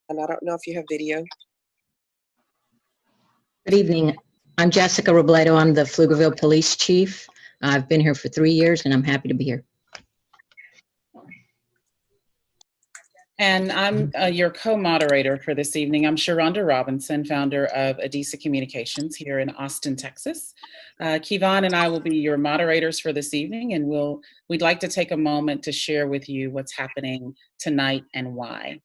And I don't know if you have video. Good evening. I'm Jessica Robledo. I'm the Pflugerville Police Chief. I've been here for 3 years and I'm happy to be here. And I'm your co-moderator for this evening. I'm Shuronda Robinson, founder of Adisa Communications here in Austin, Texas. Keivon and I will be your moderators for this evening, and we'd like to take a moment to share with you what's happening tonight and why.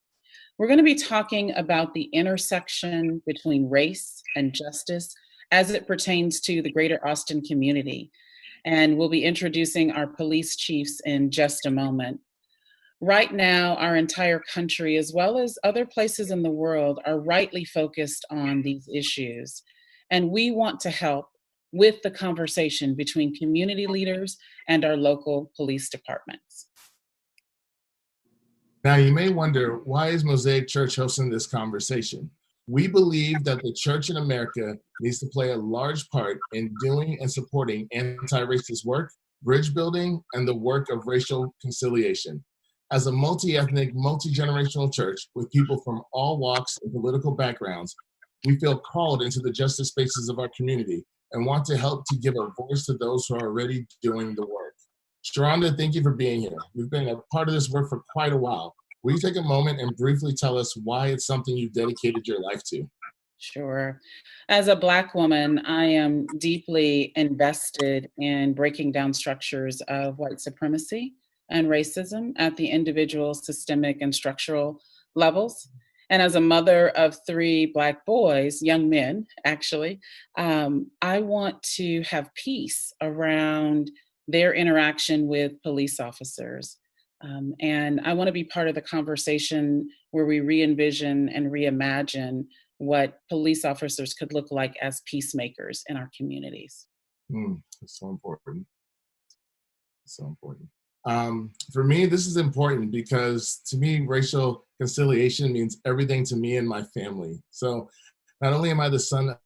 We're going to be talking about the intersection between race and justice as it pertains to the greater Austin community. And we'll be introducing our police chiefs in just a moment. Right now, our entire country, as well as other places in the world, are rightly focused on these issues. And we want to help with the conversation between community leaders and our local police departments. Now, you may wonder, why is Mosaic Church hosting this conversation? We believe that the church in America needs to play a large part in doing and supporting anti-racist work, bridge building, and the work of racial conciliation. As a multi-ethnic, multi-generational church with people from all walks and political backgrounds, we feel called into the justice spaces of our community and want to help to give a voice to those who are already doing the work. Shuronda, thank you for being here. You've been a part of this work for quite a while. Will you take a moment and briefly tell us why it's something you've dedicated your life to? Sure. As a Black woman, I am deeply invested in breaking down structures of white supremacy and racism at the individual, systemic, and structural levels. And as a mother of 3 Black boys, young men, actually, I want to have peace around their interaction with police officers. And I want to be part of the conversation where we re-envision and reimagine what police officers could look like as peacemakers in our communities. That's so important. So important. For me, this is important because to me, racial conciliation means everything to me and my family. So not only am I the son of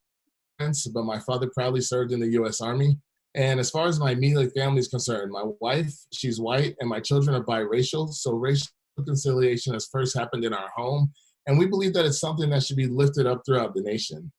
parents, but my father proudly served in the U.S. Army. And as far as my immediate family is concerned, my wife, she's white, and my children are biracial. So racial conciliation has first happened in our home. And we believe that it's something that should be lifted up throughout the nation.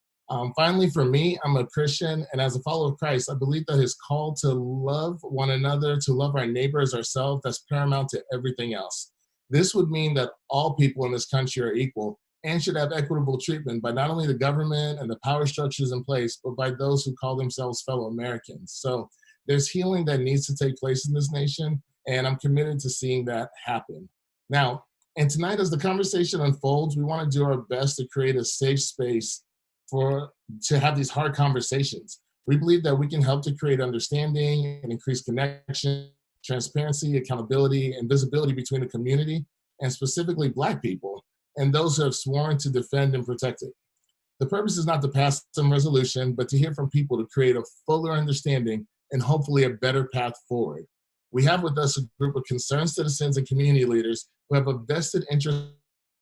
Finally, for me, I'm a Christian, and as a follower of Christ, I believe that his call to love one another, to love our neighbors, ourselves, that's paramount to everything else. This would mean that all people in this country are equal and should have equitable treatment by not only the government and the power structures in place, but by those who call themselves fellow Americans. So there's healing that needs to take place in this nation, and I'm committed to seeing that happen. Now, and tonight, as the conversation unfolds, we want to do our best to create a safe space to have these hard conversations. We believe that we can help to create understanding and increase connection, transparency, accountability, and visibility between the community, and specifically Black people, and those who have sworn to defend and protect it. The purpose is not to pass some resolution, but to hear from people to create a fuller understanding and hopefully a better path forward. We have with us a group of concerned citizens and community leaders who have a vested interest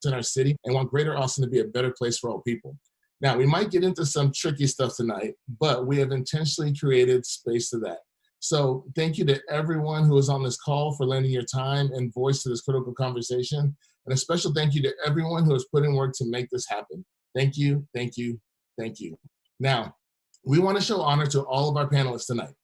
in our city and want Greater Austin to be a better place for all people. Now, we might get into some tricky stuff tonight, but we have intentionally created space to that. So thank you to everyone who is on this call for lending your time and voice to this critical conversation. And a special thank you to everyone who has put in work to make this happen. Thank you, thank you, thank you. Now, we want to show honor to all of our panelists tonight.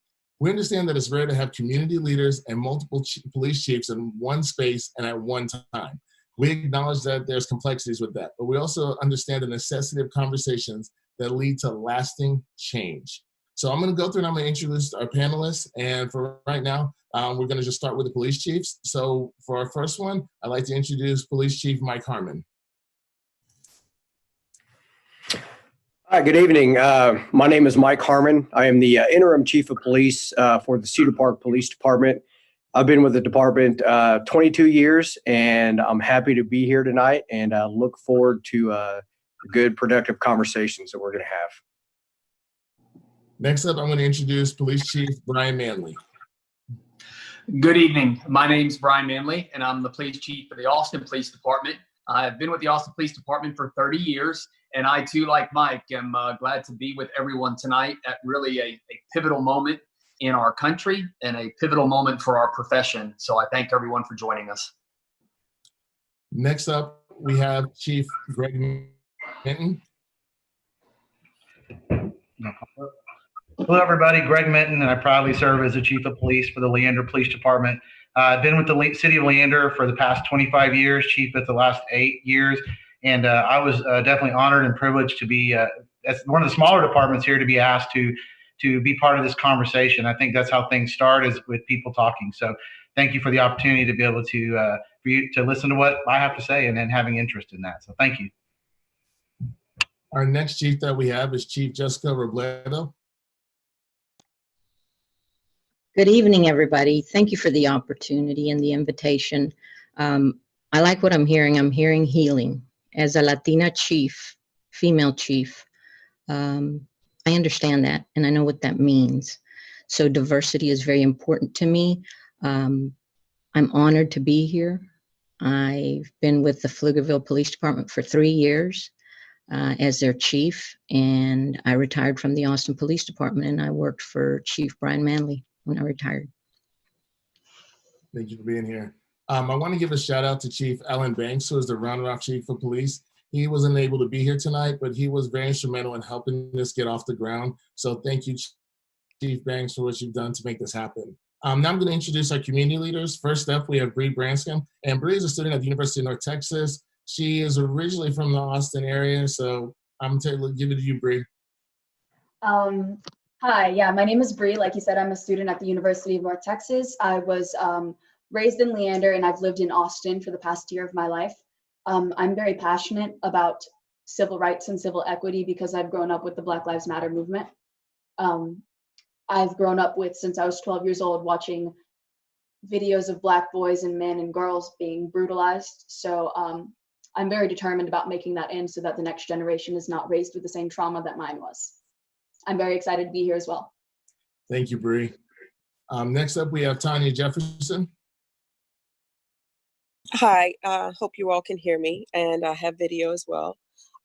We understand that it's rare to have community leaders and multiple police chiefs in one space and at one time. We acknowledge that there's complexities with that, but we also understand the necessity of conversations that lead to lasting change. So I'm going to go through and I'm going to introduce our panelists. And for right now, we're going to just start with the police chiefs. So for our first one, I'd like to introduce Police Chief Mike Harmon. Hi, good evening. My name is Mike Harmon. I am the interim chief of police for the Cedar Park Police Department. I've been with the department 22 years, and I'm happy to be here tonight, and I look forward to good, productive conversations that we're going to have. Next up, I'm going to introduce Police Chief Brian Manley. Good evening. My name's Brian Manley, and I'm the police chief for the Austin Police Department. I've been with the Austin Police Department for 30 years, and I too, like Mike, am glad to be with everyone tonight at really a pivotal moment in our country and a pivotal moment for our profession. So I thank everyone for joining us. Next up, we have Chief Greg Minton. Hello, everybody. Greg Minton, and I proudly serve as the Chief of Police for the Leander Police Department. I've been with the City of Leander for the past 25 years, Chief at the last 8 years, and I was definitely honored and privileged to be, as one of the smaller departments here, to be asked to be part of this conversation. I think that's how things start, is with people talking. So thank you for the opportunity to be able to, for you to listen to what I have to say and then having interest in that. So thank you. Our next chief that we have is Chief Jessica Robledo. Good evening, everybody. Thank you for the opportunity and the invitation. I like what I'm hearing. I'm hearing healing. As a Latina chief, female chief, I understand that, and I know what that means. So diversity is very important to me. I'm honored to be here. I've been with the Pflugerville Police Department for 3 years as their chief, and I retired from the Austin Police Department, and I worked for Chief Brian Manley when I retired. Thank you for being here. I want to give a shout out to Chief Alan Banks, who is the Round Rock Chief of Police. He wasn't able to be here tonight, but he was very instrumental in helping this get off the ground. So thank you, Chief Banks, for what you've done to make this happen. Now I'm going to introduce our community leaders. First up, we have Bree Branscombe, and Bree is a student at the University of North Texas. She is originally from the Austin area, so I'm going to give it to you, Bree. Hi, yeah, my name is Bree. Like you said, I'm a student at the University of North Texas. I was raised in Leander, and I've lived in Austin for the past year of my life. I'm very passionate about civil rights and civil equity because I've grown up with the Black Lives Matter movement. I've grown up with, since I was 12 years old, watching videos of Black boys and men and girls being brutalized. So I'm very determined about making that end so that the next generation is not raised with the same trauma that mine was. I'm very excited to be here as well. Thank you, Bree. Next up, we have Tanya Jefferson. Hi, hope you all can hear me, and I have video as well.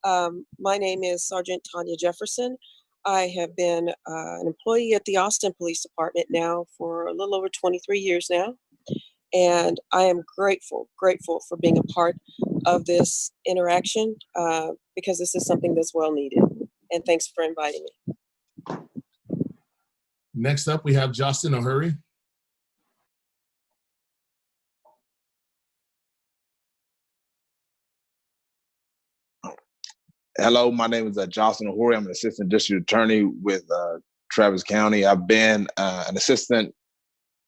My name is Sergeant Tanya Jefferson. I have been an employee at the Austin Police Department now for a little over 23 years now, and I am grateful for being a part of this interaction because this is something that's well needed, and thanks for inviting me. Next up, we have Justin O'Hurry. Hello, my name is Johnson O'Hurry. I'm an assistant district attorney with Travis County. I've been an assistant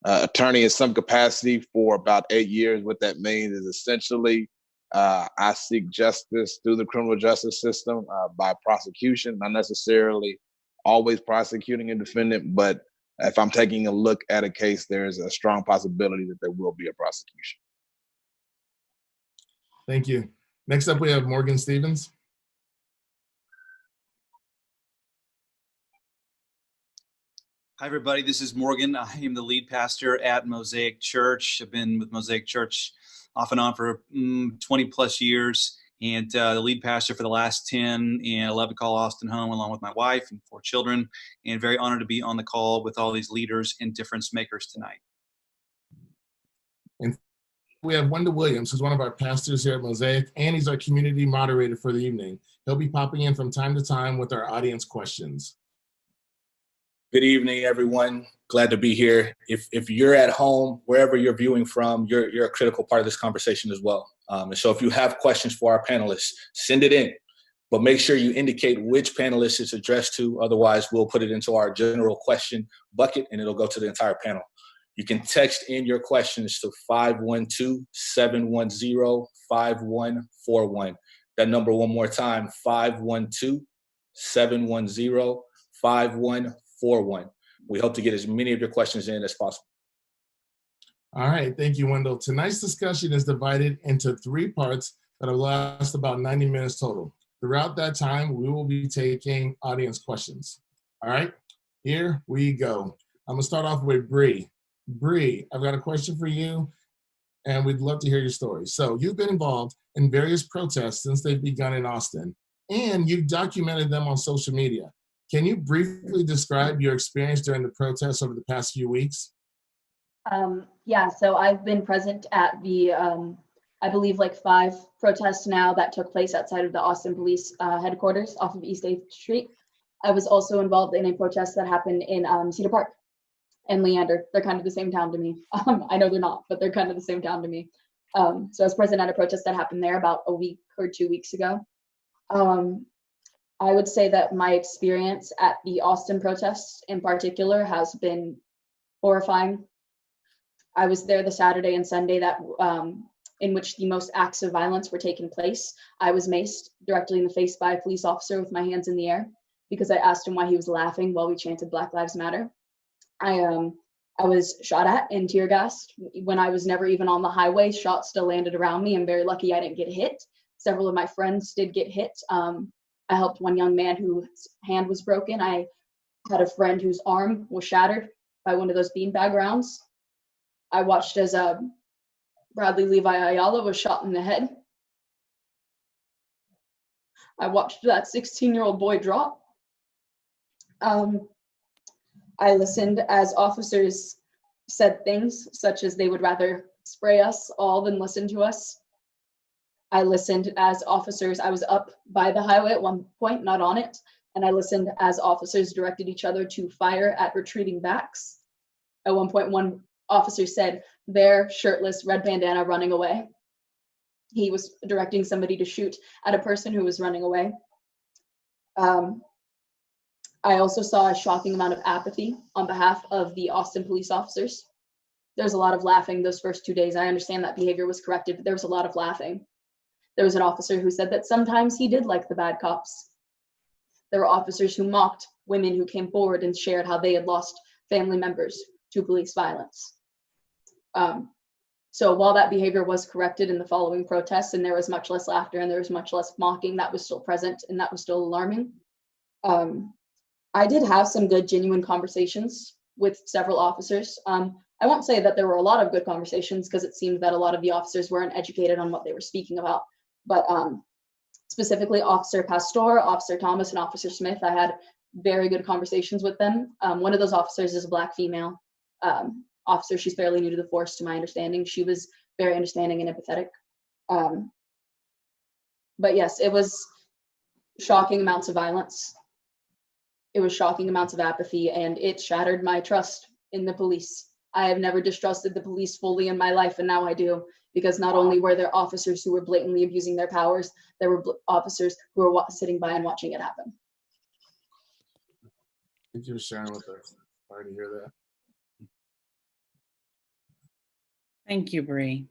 attorney in some capacity for about 8 years. What that means is essentially I seek justice through the criminal justice system by prosecution, not necessarily always prosecuting a defendant, but if I'm taking a look at a case, there's a strong possibility that there will be a prosecution. Thank you. Next up, we have Morgan Stevens. Hi, everybody. This is Morgan. I am the lead pastor at Mosaic Church. I've been with Mosaic Church off and on for 20 plus years, and the lead pastor for the last 10, and I love to call Austin home along with my wife and 4 children, and very honored to be on the call with all these leaders and difference makers tonight. And we have Wendell Williams, who's one of our pastors here at Mosaic, and he's our community moderator for the evening. He'll be popping in from time to time with our audience questions. Good evening, everyone. Glad to be here. If you're at home, wherever you're viewing from, you're a critical part of this conversation as well. And so if you have questions for our panelists, send it in, but make sure you indicate which panelist it's addressed to. Otherwise, we'll put it into our general question bucket and it'll go to the entire panel. You can text in your questions to 512-710-5141. That number one more time, 512-710-5141. We hope to get as many of your questions in as possible. All right, thank you, Wendell. Tonight's discussion is divided into 3 parts that will last about 90 minutes total. Throughout that time, we will be taking audience questions. All right, here we go. I'm gonna start off with Bree. Bree, I've got a question for you, and we'd love to hear your story. So you've been involved in various protests since they've begun in Austin, and you've documented them on social media. Can you briefly describe your experience during the protests over the past few weeks? Yeah, so I've been present at the, I believe like 5 protests now that took place outside of the Austin Police headquarters off of East 8th Street. I was also involved in a protest that happened in Cedar Park and Leander. They're kind of the same town to me. I know they're not, but they're kind of the same town to me. So I was present at a protest that happened there about a week or 2 weeks ago. I would say that my experience at the Austin protests in particular has been horrifying. I was there the Saturday and Sunday that in which the most acts of violence were taking place. I was maced directly in the face by a police officer with my hands in the air because I asked him why he was laughing while we chanted Black Lives Matter. I was shot at and tear gassed when I was never even on the highway. Shots still landed around me. I'm very lucky I didn't get hit. Several of my friends did get hit. I helped one young man whose hand was broken. I had a friend whose arm was shattered by one of those beanbag rounds. I watched as Bradley Levi Ayala was shot in the head. I watched that 16-year-old boy drop. I listened as officers said things such as they would rather spray us all than listen to us. I listened as officers, I was up by the highway at one point, not on it, and I listened as officers directed each other to fire at retreating backs. At one point, one officer said, "They're shirtless, red bandana, running away." He was directing somebody to shoot at a person who was running away. I also saw a shocking amount of apathy on behalf of the Austin police officers. There was a lot of laughing those first 2 days. I understand that behavior was corrected, but there was a lot of laughing. There was an officer who said that sometimes he did like the bad cops. There were officers who mocked women who came forward and shared how they had lost family members to police violence. So while that behavior was corrected in the following protests, and there was much less laughter and there was much less mocking, that was still present and that was still alarming. I did have some good, genuine conversations with several officers. I won't say that there were a lot of good conversations because it seemed that a lot of the officers weren't educated on what they were speaking about. But specifically Officer Pastor, Officer Thomas, and Officer Smith, I had very good conversations with them. One of those officers is a Black female officer. She's fairly new to the force, to my understanding. She was very understanding and empathetic. But yes, it was shocking amounts of violence. It was shocking amounts of apathy, and it shattered my trust in the police. I have never distrusted the police fully in my life, and now I do, because not only were there officers who were blatantly abusing their powers, there were officers who were sitting by and watching it happen. Thank you for sharing with us. Sorry to hear that. Thank you, Bree.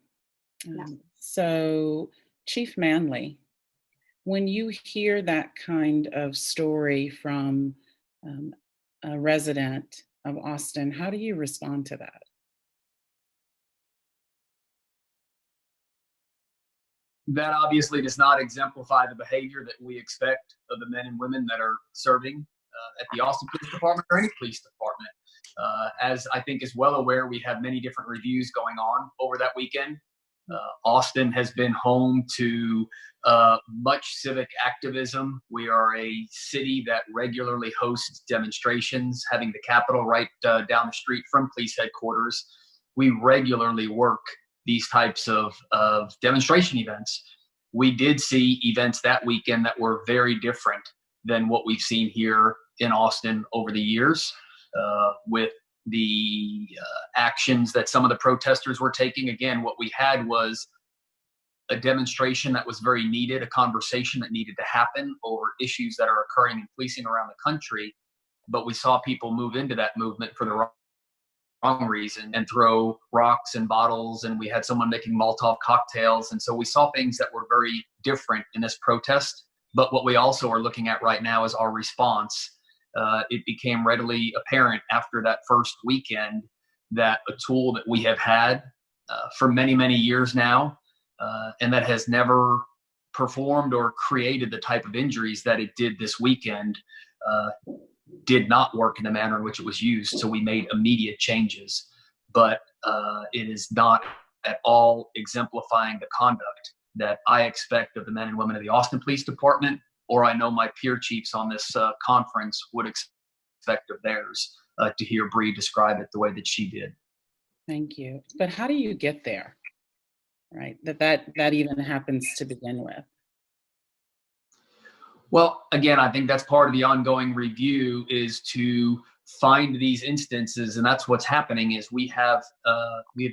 Yeah. So, Chief Manley, when you hear that kind of story from a resident of Austin, how do you respond to that? That obviously does not exemplify the behavior that we expect of the men and women that are serving at the Austin Police Department or any police department. As I think is well aware, we have many different reviews going on over that weekend. Austin has been home to much civic activism. We are a city that regularly hosts demonstrations, having the Capitol right down the street from police headquarters. We regularly work these types of demonstration events. We did see events that weekend that were very different than what we've seen here in Austin over the years, with the actions that some of the protesters were taking. Again, what we had was a demonstration that was very needed, a conversation that needed to happen over issues that are occurring in policing around the country. But we saw people move into that movement for the wrong reason and throw rocks and bottles, and we had someone making Molotov cocktails. And so we saw things that were very different in this protest. But what we also are looking at right now is our response. It became readily apparent after that first weekend that a tool that we have had for many, many years now, and that has never performed or created the type of injuries that it did this weekend, did not work in the manner in which it was used. So we made immediate changes, but it is not at all exemplifying the conduct that I expect of the men and women of the Austin Police Department, or I know my peer chiefs on this conference would expect of theirs, to hear Bree describe it the way that she did. Thank you. But how do you get there, right? That even happens to begin with? Well, again, I think that's part of the ongoing review, is to find these instances, and that's what's happening. Is we have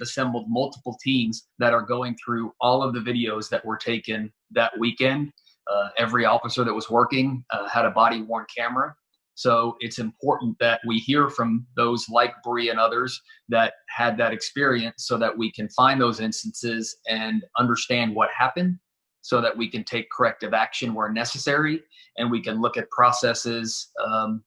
assembled multiple teams that are going through all of the videos that were taken that weekend. Every officer that was working had a body-worn camera. So it's important that we hear from those like Bree and others that had that experience, so that we can find those instances and understand what happened, so that we can take corrective action where necessary, and we can look at processes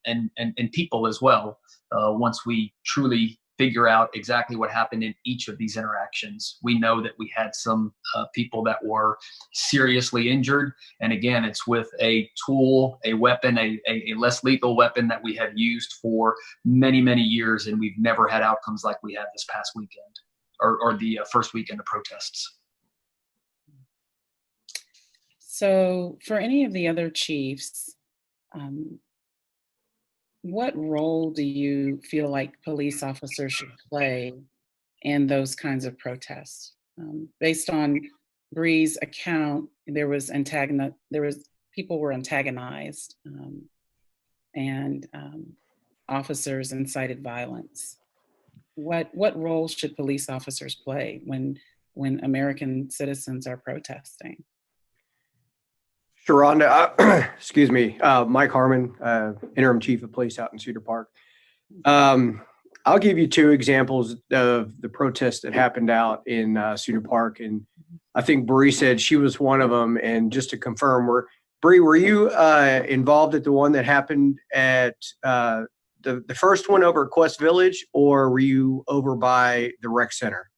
and people as well, once we truly figure out exactly what happened in each of these interactions. We know that we had some people that were seriously injured, and again, it's with a tool, a weapon, a less lethal weapon that we have used for many, many years, and we've never had outcomes like we had this past weekend, or the first weekend of protests. So for any of the other chiefs, what role do you feel like police officers should play in those kinds of protests? Based on Bree's account, people were antagonized, and officers incited violence. What role should police officers play when American citizens are protesting? Shuronda, excuse me, Mike Harmon, interim chief of police out in Cedar Park. I'll give you two examples of the protests that happened out in Cedar Park, and I think Bree said she was one of them. And just to confirm, Bree, were you involved at the one that happened at the first one over at Quest Village, or were you over by the rec center?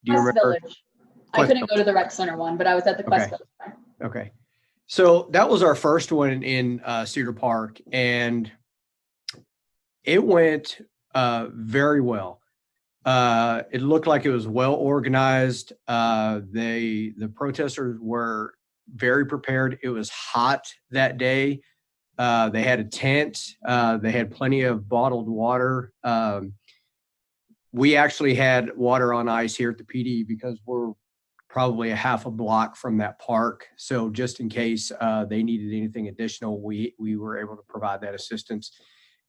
Do you remember? Village. I couldn't go to the rec center one, but I was at the Quest Village one. Okay. So that was our first one in Cedar Park, and it went very well. It looked like it was well organized. The protesters were very prepared. It was hot that day. They had a tent. They had plenty of bottled water. We actually had water on ice here at the PD because we're probably a half a block from that park. So just in case they needed anything additional, we were able to provide that assistance.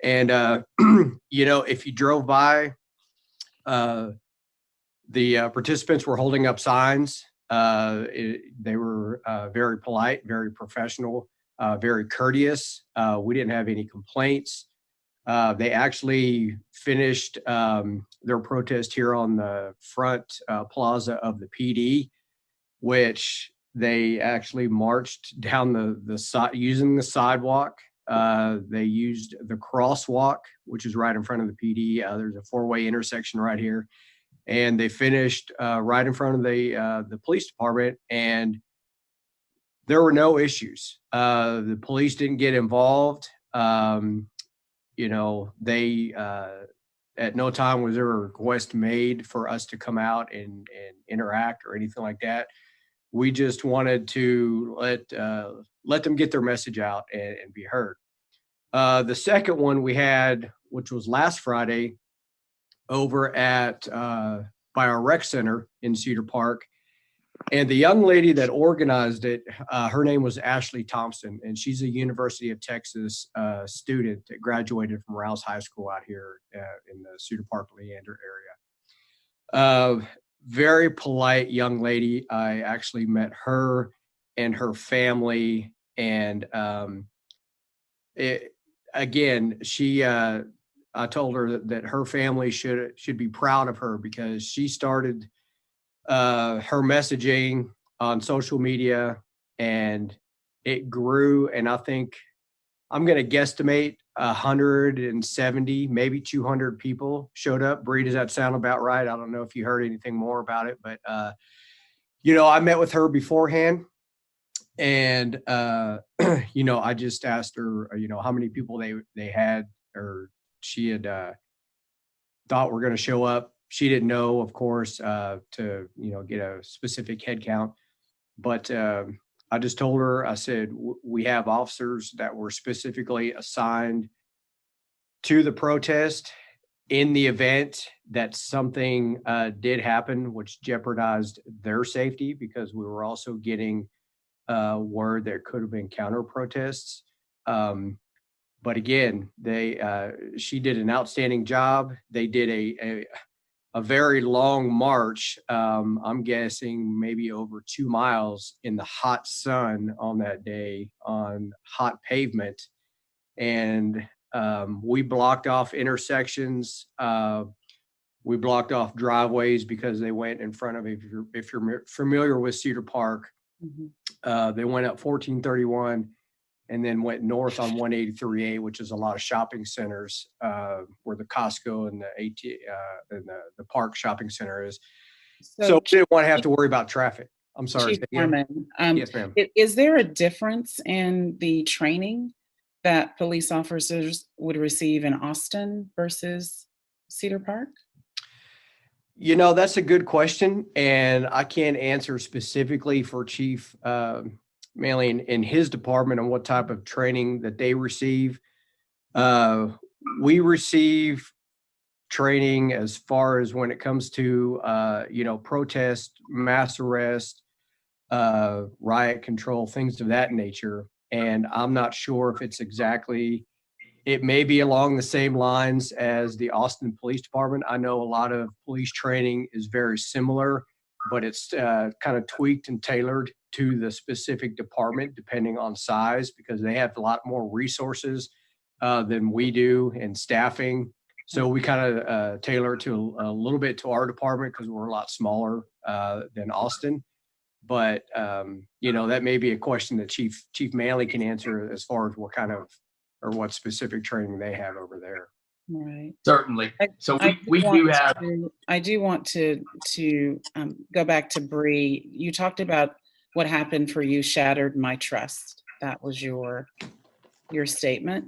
And, if you drove by, the participants were holding up signs. They were very polite, very professional, very courteous. We didn't have any complaints. They actually finished their protest here on the front plaza of the PD, which they actually marched down the side using the sidewalk. They used the crosswalk, which is right in front of the PD. There's a four-way intersection right here. And they finished right in front of the police department, and there were no issues. The police didn't get involved. They at no time was there a request made for us to come out and interact or anything like that. We just wanted to let them get their message out and be heard. The second one we had, which was last Friday, over at by our rec center in Cedar Park. And the young lady that organized it, her name was Ashley Thompson, and she's a University of Texas student that graduated from Rouse High School out here in the Cedar Park, Leander area. Very polite young lady. I actually met her and her family, and I told her that her family should be proud of her because she started her messaging on social media, and it grew. And I think I'm going to guesstimate 170, maybe 200 people showed up. Bree, does that sound about right? I don't know if you heard anything more about it, but you know, I met with her beforehand, and you know, I just asked her, you know, how many people they had, or she had thought were going to show up. She didn't know, of course, to, you know, get a specific head count. But I just told her, I said, we have officers that were specifically assigned to the protest in the event that something did happen, which jeopardized their safety, because we were also getting word there could have been counter protests. But again, she did an outstanding job. They did a very long march. I'm guessing maybe over 2 miles in the hot sun on that day on hot pavement. And we blocked off intersections. We blocked off driveways because they went in front of, if you're familiar with Cedar Park, they went up 1431 and then went north on 183A, which is a lot of shopping centers, where the Costco and the Park Shopping Center is. So we didn't want to have to worry about traffic. I'm sorry. Chief Foreman, yes, ma'am. Is there a difference in the training that police officers would receive in Austin versus Cedar Park? You know, that's a good question, and I can't answer specifically for Chief Manley in his department on what type of training that they receive. We receive training as far as when it comes to, you know, protest, mass arrest, riot control, things of that nature. And I'm not sure if it's exactly, it may be along the same lines as the Austin Police Department. I know a lot of police training is very similar, but it's kind of tweaked and tailored to the specific department depending on size, because they have a lot more resources than we do and staffing. So we kind of tailor it to a little bit to our department because we're a lot smaller than Austin. But you know, that may be a question that Chief Manley can answer as far as what kind of, or what specific training they have over there. Right. Certainly. So we I do want to go back to Bree. You talked about what happened for you shattered my trust. That was your statement.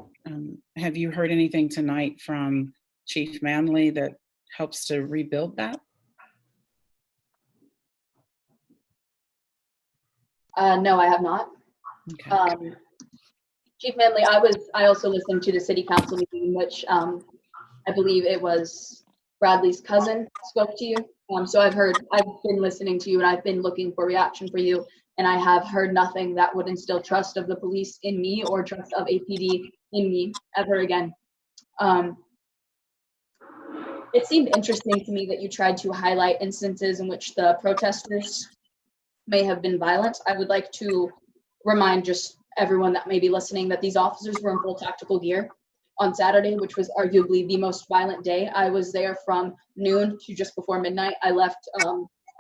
Have you heard anything tonight from Chief Manley that helps to rebuild that? No, I have not. Okay. Chief Manley, I also listened to the city council meeting in which I believe it was Bradley's cousin spoke to you. So I've been listening to you and I've been looking for reaction for you, and I have heard nothing that would instill trust of the police in me or trust of APD in me ever again. It seemed interesting to me that you tried to highlight instances in which the protesters may have been violent. I would like to remind just everyone that may be listening that these officers were in full tactical gear on Saturday, which was arguably the most violent day. I was there from noon to just before midnight. I left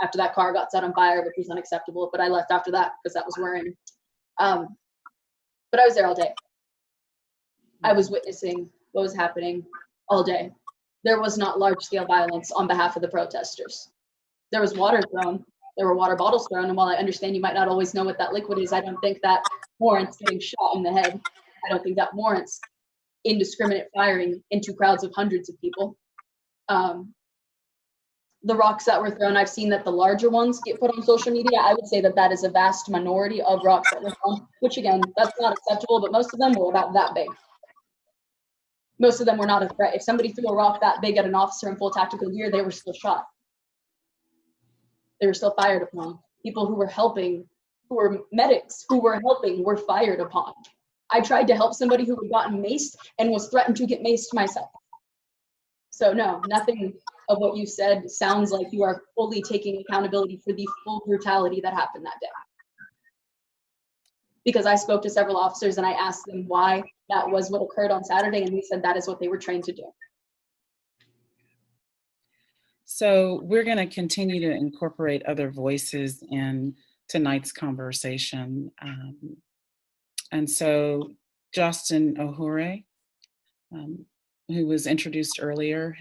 after that car got set on fire, which was unacceptable, but I left after that because that was wearing. But I was there all day. I was witnessing what was happening all day. There was not large-scale violence on behalf of the protesters. There was water thrown. There were water bottles thrown, and while I understand you might not always know what that liquid is, I don't think that warrants getting shot in the head. I don't think that warrants indiscriminate firing into crowds of hundreds of people. The rocks that were thrown, I've seen that the larger ones get put on social media. I would say that that is a vast minority of rocks that were thrown, which again, that's not acceptable, but most of them were about that big. Most of them were not a threat. If somebody threw a rock that big at an officer in full tactical gear, they were still shot. They were still fired upon. People who were helping, who were medics, who were helping, were fired upon. I tried to help somebody who had gotten maced and was threatened to get maced myself. So no, nothing of what you said sounds like you are fully taking accountability for the full brutality that happened that day. Because I spoke to several officers and I asked them why that was what occurred on Saturday, and they said that is what they were trained to do. So we're going to continue to incorporate other voices in tonight's conversation. And so, Justin Ohure, who was introduced earlier.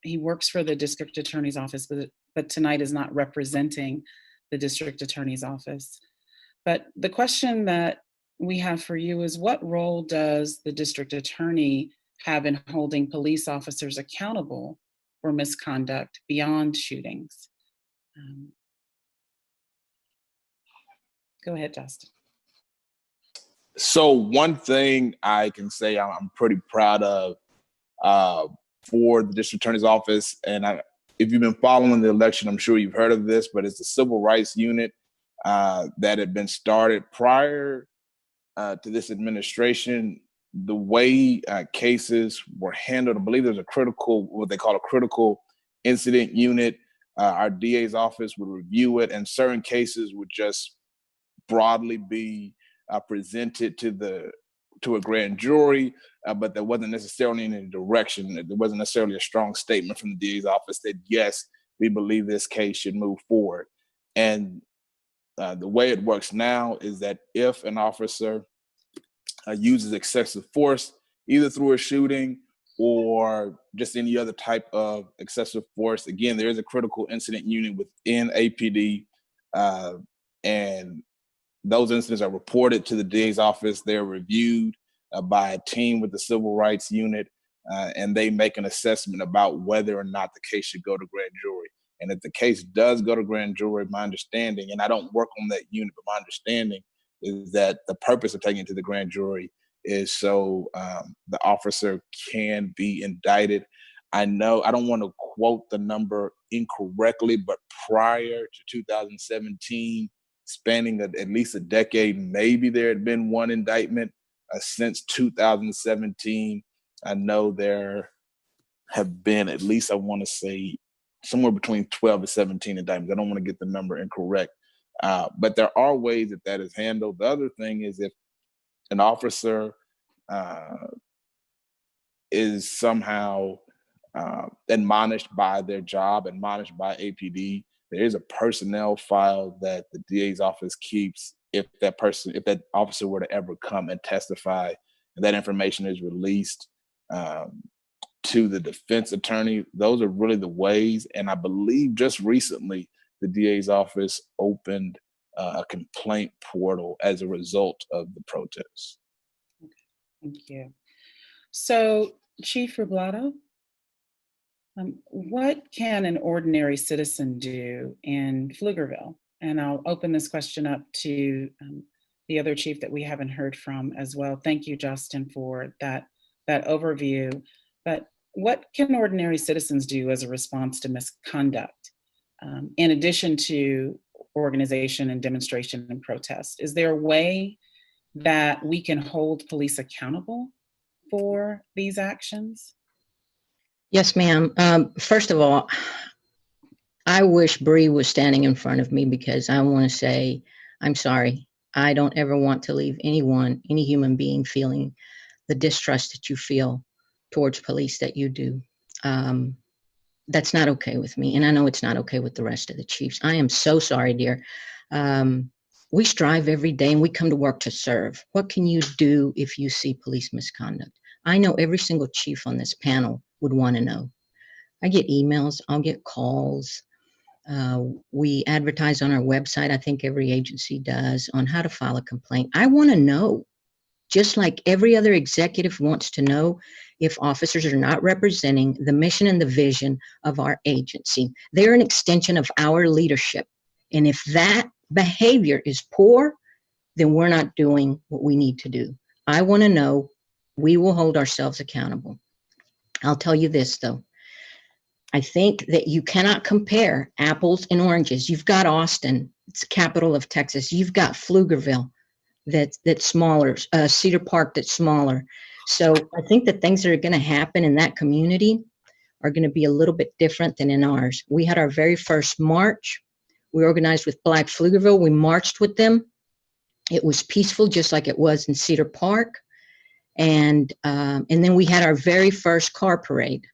He works for the district attorney's office, but tonight is not representing the district attorney's office. But the question that we have for you is, what role does the district attorney have in holding police officers accountable for misconduct beyond shootings? Go ahead, Justin. So one thing I can say I'm pretty proud of for the district attorney's office, and if you've been following the election, I'm sure you've heard of this, but it's the civil rights unit that had been started prior to this administration. The way cases were handled, I believe there's what they call a critical incident unit. Our DA's office would review it, and certain cases would just broadly be presented to a grand jury, but there wasn't necessarily any direction. There wasn't necessarily a strong statement from the DA's office that, yes, we believe this case should move forward. And the way it works now is that if an officer uses excessive force, either through a shooting or just any other type of excessive force, again, there is a critical incident unit within APD, and those incidents are reported to the DA's office. They're reviewed by a team with the civil rights unit, and they make an assessment about whether or not the case should go to grand jury. And if the case does go to grand jury, my understanding, and I don't work on that unit, but my understanding is that the purpose of taking it to the grand jury is so the officer can be indicted. I know, I don't want to quote the number incorrectly, but prior to 2017, spanning at least a decade, maybe there had been one indictment. Since 2017, I know there have been at least, I want to say, somewhere between 12 and 17 indictments. I don't want to get the number incorrect, but there are ways that is handled. The other thing is, if an officer is somehow admonished by their job, admonished by APD, there is a personnel file that the DA's office keeps if that officer were to ever come and testify, and that information is released to the defense attorney. Those are really the ways. And I believe just recently, the DA's office opened a complaint portal as a result of the protests. Okay. Thank you. So, Chief Reblado, what can an ordinary citizen do in Pflugerville? And I'll open this question up to the other chief that we haven't heard from as well. Thank you, Justin, for that overview. But what can ordinary citizens do as a response to misconduct, in addition to organization and demonstration and protest? Is there a way that we can hold police accountable for these actions? Yes, ma'am. First of all, I wish Bree was standing in front of me, because I want to say, I'm sorry. I don't ever want to leave anyone, any human being, feeling the distrust that you feel towards police that you do. That's not okay with me. And I know it's not okay with the rest of the chiefs. I am so sorry, dear. We strive every day and we come to work to serve. What can you do if you see police misconduct? I know every single chief on this panel would want to know. I get emails, I'll get calls. We advertise on our website, I think every agency does, on how to file a complaint. I want to know, just like every other executive wants to know if officers are not representing the mission and the vision of our agency. They're an extension of our leadership. And if that behavior is poor, then we're not doing what we need to do. I want to know. We will hold ourselves accountable. I'll tell you this, though. I think that you cannot compare apples and oranges. You've got Austin, it's the capital of Texas. You've got Pflugerville, that's smaller, Cedar Park, that's smaller. So I think the things that are going to happen in that community are going to be a little bit different than in ours. We had our very first march. We organized with Black Pflugerville. We marched with them. It was peaceful, just like it was in Cedar Park. And then we had our very first car parade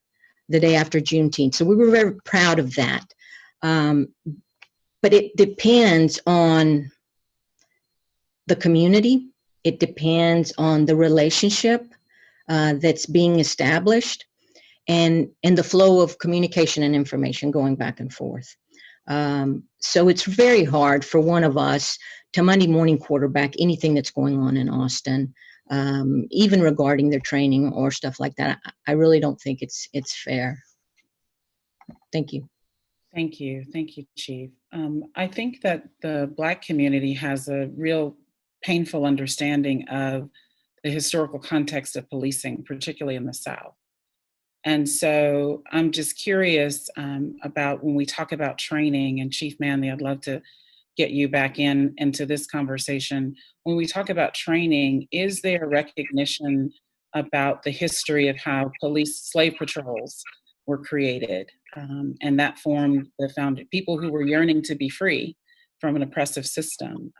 the day after Juneteenth. So we were very proud of that. But it depends on the community. It depends on the relationship. that's being established, and the flow of communication and information going back and forth. So it's very hard for one of us to Monday morning quarterback anything that's going on in Austin, even regarding their training or stuff like that. I really don't think it's fair. Thank you. Thank you. Thank you, Chief. I think that the Black community has a real painful understanding of the historical context of policing, particularly in the South. And so I'm just curious about when we talk about training, and Chief Manley, I'd love to get you back into this conversation. When we talk about training, is there recognition about the history of how police slave patrols were created? And that formed the people who were yearning to be free from an oppressive system.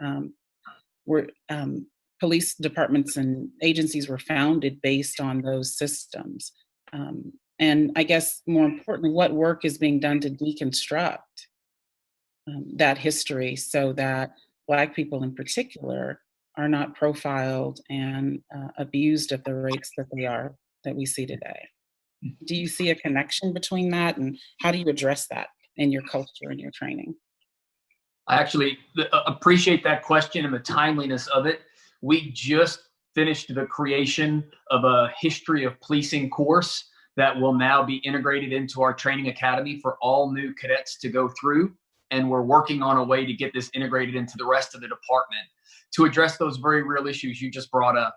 Police departments and agencies were founded based on those systems. And I guess more importantly, what work is being done to deconstruct that history so that Black people in particular are not profiled and abused at the rates that we see today? Do you see a connection between that, and how do you address that in your culture and your training? I actually appreciate that question and the timeliness of it. We just finished the creation of a history of policing course that will now be integrated into our training academy for all new cadets to go through. And we're working on a way to get this integrated into the rest of the department to address those very real issues you just brought up.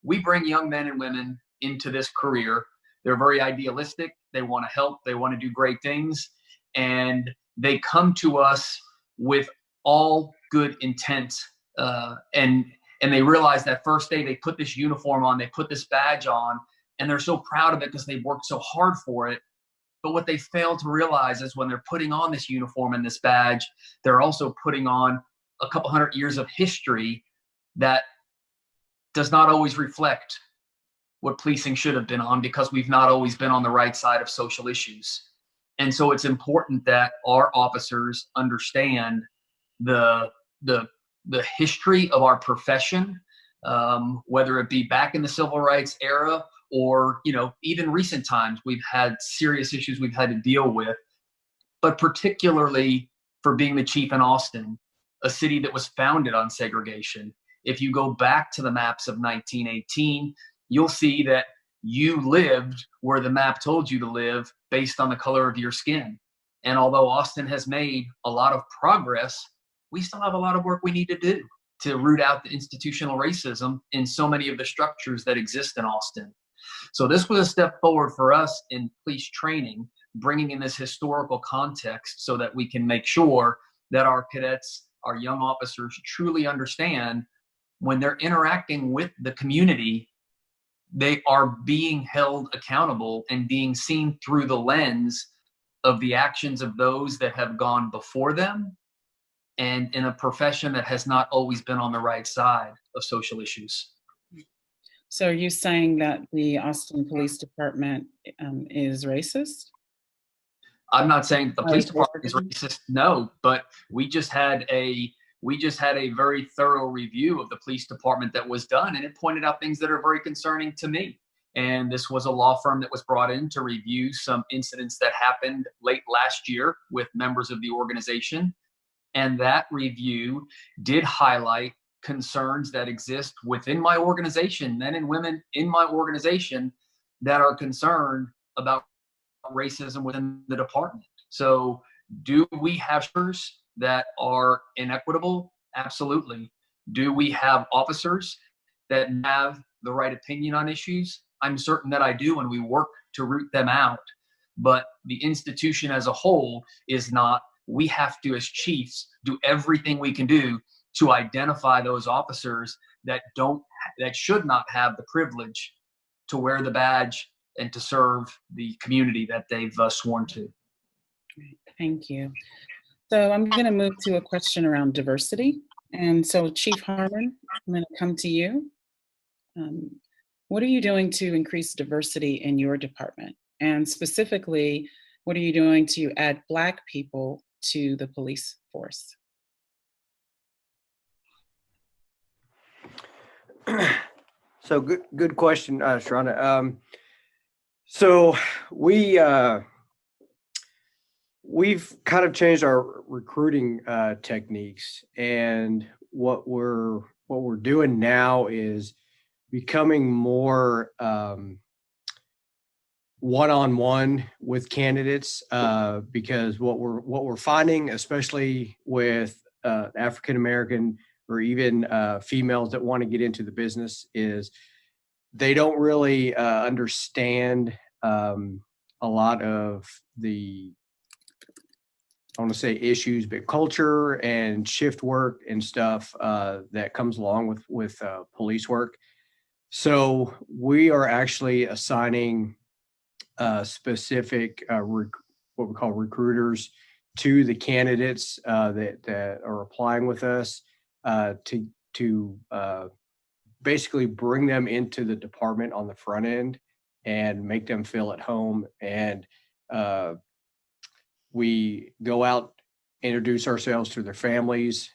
We bring young men and women into this career. They're very idealistic. They want to help. They want to do great things. And they come to us with all good intent. And they realize that first day they put this uniform on, they put this badge on, and they're so proud of it because they've worked so hard for it. But what they fail to realize is when they're putting on this uniform and this badge, they're also putting on a couple hundred years of history that does not always reflect what policing should have been on, because we've not always been on the right side of social issues. And so it's important that our officers understand the history of our profession, whether it be back in the civil rights era or, even recent times. We've had serious issues we've had to deal with, but particularly for being the chief in Austin, a city that was founded on segregation. If you go back to the maps of 1918, you'll see that you lived where the map told you to live based on the color of your skin. And although Austin has made a lot of progress, we still have a lot of work we need to do to root out the institutional racism in so many of the structures that exist in Austin. So this was a step forward for us in police training, bringing in this historical context so that we can make sure that our cadets, our young officers, truly understand when they're interacting with the community, they are being held accountable and being seen through the lens of the actions of those that have gone before them, and in a profession that has not always been on the right side of social issues. So are you saying that the Austin Police Department is racist? I'm not saying that the police department is racist, no, but we just had a very thorough review of the police department that was done, and it pointed out things that are very concerning to me. And this was a law firm that was brought in to review some incidents that happened late last year with members of the organization. And that review did highlight concerns that exist within my organization, men and women in my organization that are concerned about racism within the department. So do we have officers that are inequitable? Absolutely. Do we have officers that have the right opinion on issues? I'm certain that I do, and we work to root them out. But the institution as a whole is not. We have to, as chiefs, do everything we can do to identify those officers that should not have the privilege to wear the badge and to serve the community that they've sworn to. Thank you. So I'm going to move to a question around diversity. And so Chief Harmon, I'm going to come to you. What are you doing to increase diversity in your department? And specifically, what are you doing to add Black people to the police force? So So good question, Shuronda. So we've kind of changed our recruiting techniques, and what we're doing now is becoming more one-on-one with candidates, because what we're finding, especially with African American or even females that want to get into the business, is they don't really understand a lot of the, I want to say issues, but culture and shift work and stuff that comes along with police work. So we are actually assigning specific what we call recruiters to the candidates that are applying with us to basically bring them into the department on the front end and make them feel at home. And we go out, introduce ourselves to their families,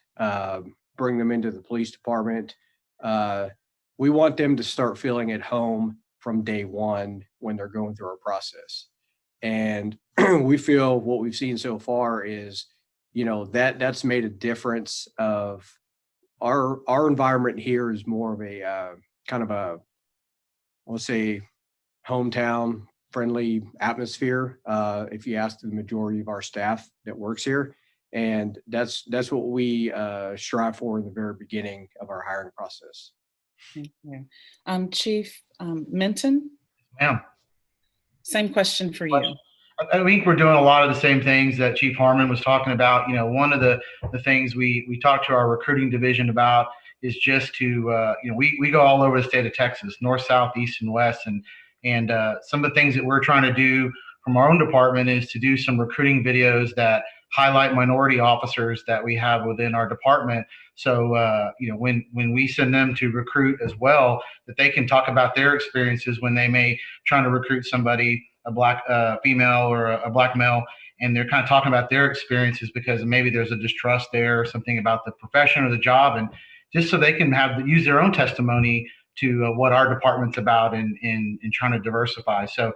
bring them into the police department. We want them to start feeling at home from day one when they're going through our process. And we feel what we've seen so far is, that's made a difference. Of our environment here is more of a kind of a, let's say, hometown friendly atmosphere, if you ask the majority of our staff that works here. And that's what we strive for in the very beginning of our hiring process. Thank you. Chief Minton? Ma'am. Same question for you. I think we're doing a lot of the same things that Chief Harmon was talking about. One of the things we talked to our recruiting division about is just to, we go all over the state of Texas, north, south, east, and west. And some of the things that we're trying to do from our own department is to do some recruiting videos that highlight minority officers that we have within our department. So, when we send them to recruit as well, that they can talk about their experiences when they may try to recruit somebody, a black female or a black male, and they're kind of talking about their experiences because maybe there's a distrust there or something about the profession or the job, and just so they can use their own testimony to what our department's about in trying to diversify. So,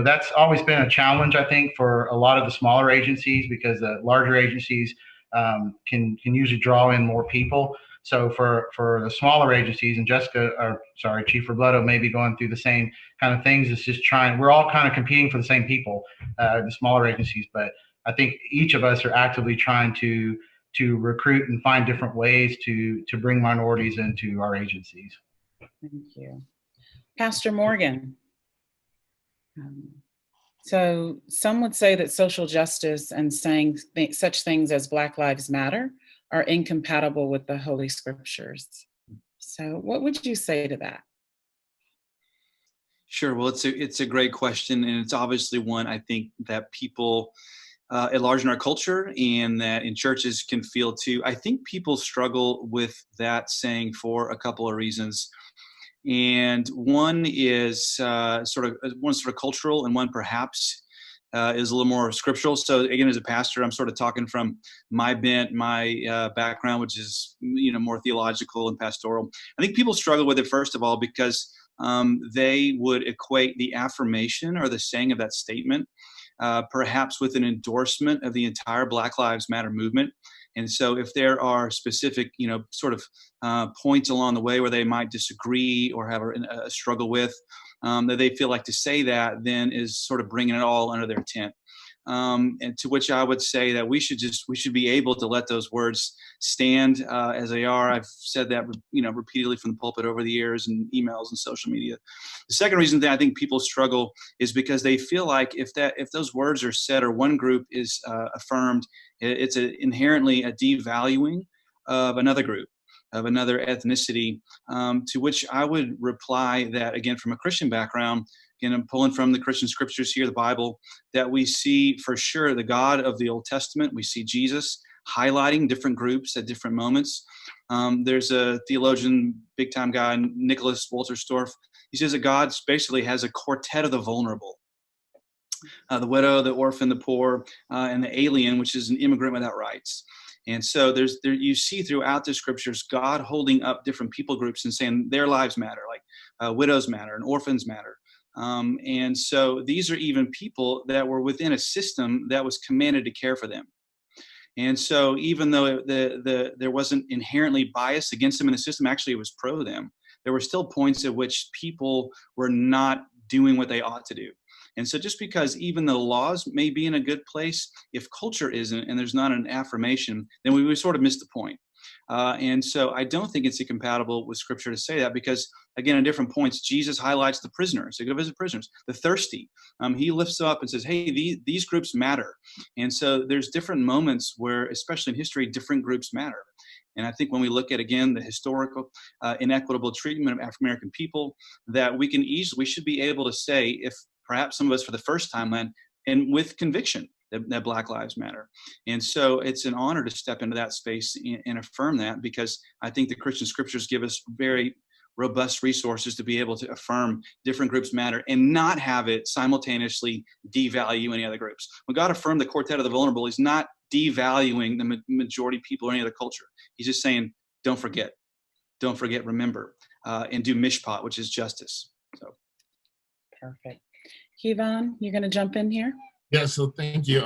that's always been a challenge, I think, for a lot of the smaller agencies, because the larger agencies can usually draw in more people. So for the smaller agencies, and Chief Robledo may be going through the same kind of things. It's just we're all kind of competing for the same people, the smaller agencies. But I think each of us are actively trying to recruit and find different ways to bring minorities into our agencies. Thank you. Pastor Morgan. So some would say that social justice and saying such things as Black Lives Matter are incompatible with the Holy Scriptures. So what would you say to that? Sure. Well, it's a great question, and it's obviously one I think that people at large in our culture and that in churches can feel too. I think people struggle with that saying for a couple of reasons. And one is sort of cultural, and one perhaps is a little more scriptural. So again, as a pastor, I'm sort of talking from my bent, my background, which is more theological and pastoral. I think people struggle with it, first of all, because they would equate the affirmation or the saying of that statement perhaps with an endorsement of the entire Black Lives Matter movement. And so if there are specific, points along the way where they might disagree or have a struggle with, that they feel like to say that then is sort of bringing it all under their tent. And to which I would say that we should be able to let those words stand as they are. I've said that, repeatedly from the pulpit over the years and emails and social media. The second reason that I think people struggle is because they feel like if those words are said or one group is affirmed, it's inherently a devaluing of another group, of another ethnicity, to which I would reply that, again, from a Christian background, again, I'm pulling from the Christian scriptures here, the Bible, that we see for sure the God of the Old Testament. We see Jesus highlighting different groups at different moments. There's a theologian, big time guy, Nicholas Wolterstorff. He says that God basically has a quartet of the vulnerable. The widow, the orphan, the poor, and the alien, which is an immigrant without rights. And so you see throughout the scriptures God holding up different people groups and saying their lives matter, like widows matter and orphans matter. And so these are even people that were within a system that was commanded to care for them. And so even though there wasn't inherently bias against them in the system, actually it was pro them, there were still points at which people were not doing what they ought to do. And so just because even the laws may be in a good place, if culture isn't and there's not an affirmation, then we sort of miss the point. And so I don't think it's incompatible with scripture to say that, because again, at different points, Jesus highlights the prisoners. They go visit prisoners, the thirsty. He lifts up and says, hey, these groups matter. And so there's different moments where, especially in history, different groups matter. And I think when we look at, again, the historical inequitable treatment of African-American people, that we should be able to say, if perhaps some of us for the first time, and with conviction, that Black Lives Matter. And so it's an honor to step into that space and affirm that, because I think the Christian scriptures give us very robust resources to be able to affirm different groups matter and not have it simultaneously devalue any other groups. When God affirmed the quartet of the vulnerable, he's not devaluing the majority people or any other culture. He's just saying, don't forget, remember, and do mishpat, which is justice. So. Perfect. Keivon, you're going to jump in here? Yeah, so thank you.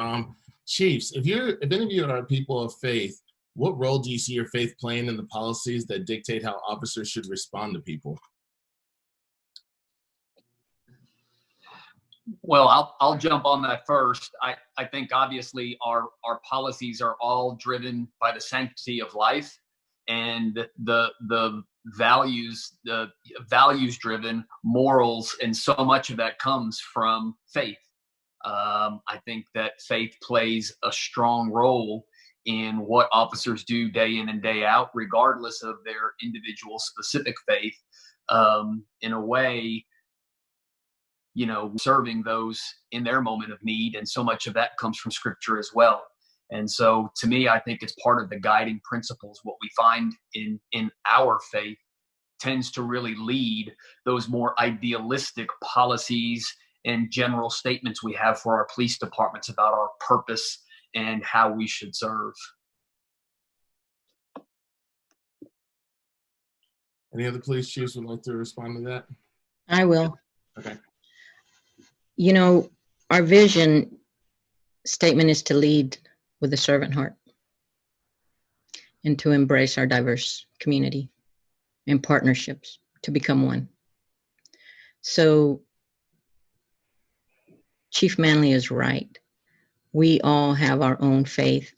Chiefs, if any of you are people of faith, what role do you see your faith playing in the policies that dictate how officers should respond to people? Well, I'll jump on that first. I think obviously our policies are all driven by the sanctity of life and the values driven morals, and so much of that comes from faith. I think that faith plays a strong role in what officers do day in and day out, regardless of their individual specific faith, in a way, serving those in their moment of need. And so much of that comes from scripture as well. And so to me, I think it's part of the guiding principles. What we find in our faith tends to really lead those more idealistic policies and general statements we have for our police departments about our purpose and how we should serve. Any other police chiefs would like to respond to that? I will. Okay. Our vision statement is to lead with a servant heart and to embrace our diverse community and partnerships to become one. So Chief Manley is right. We all have our own faith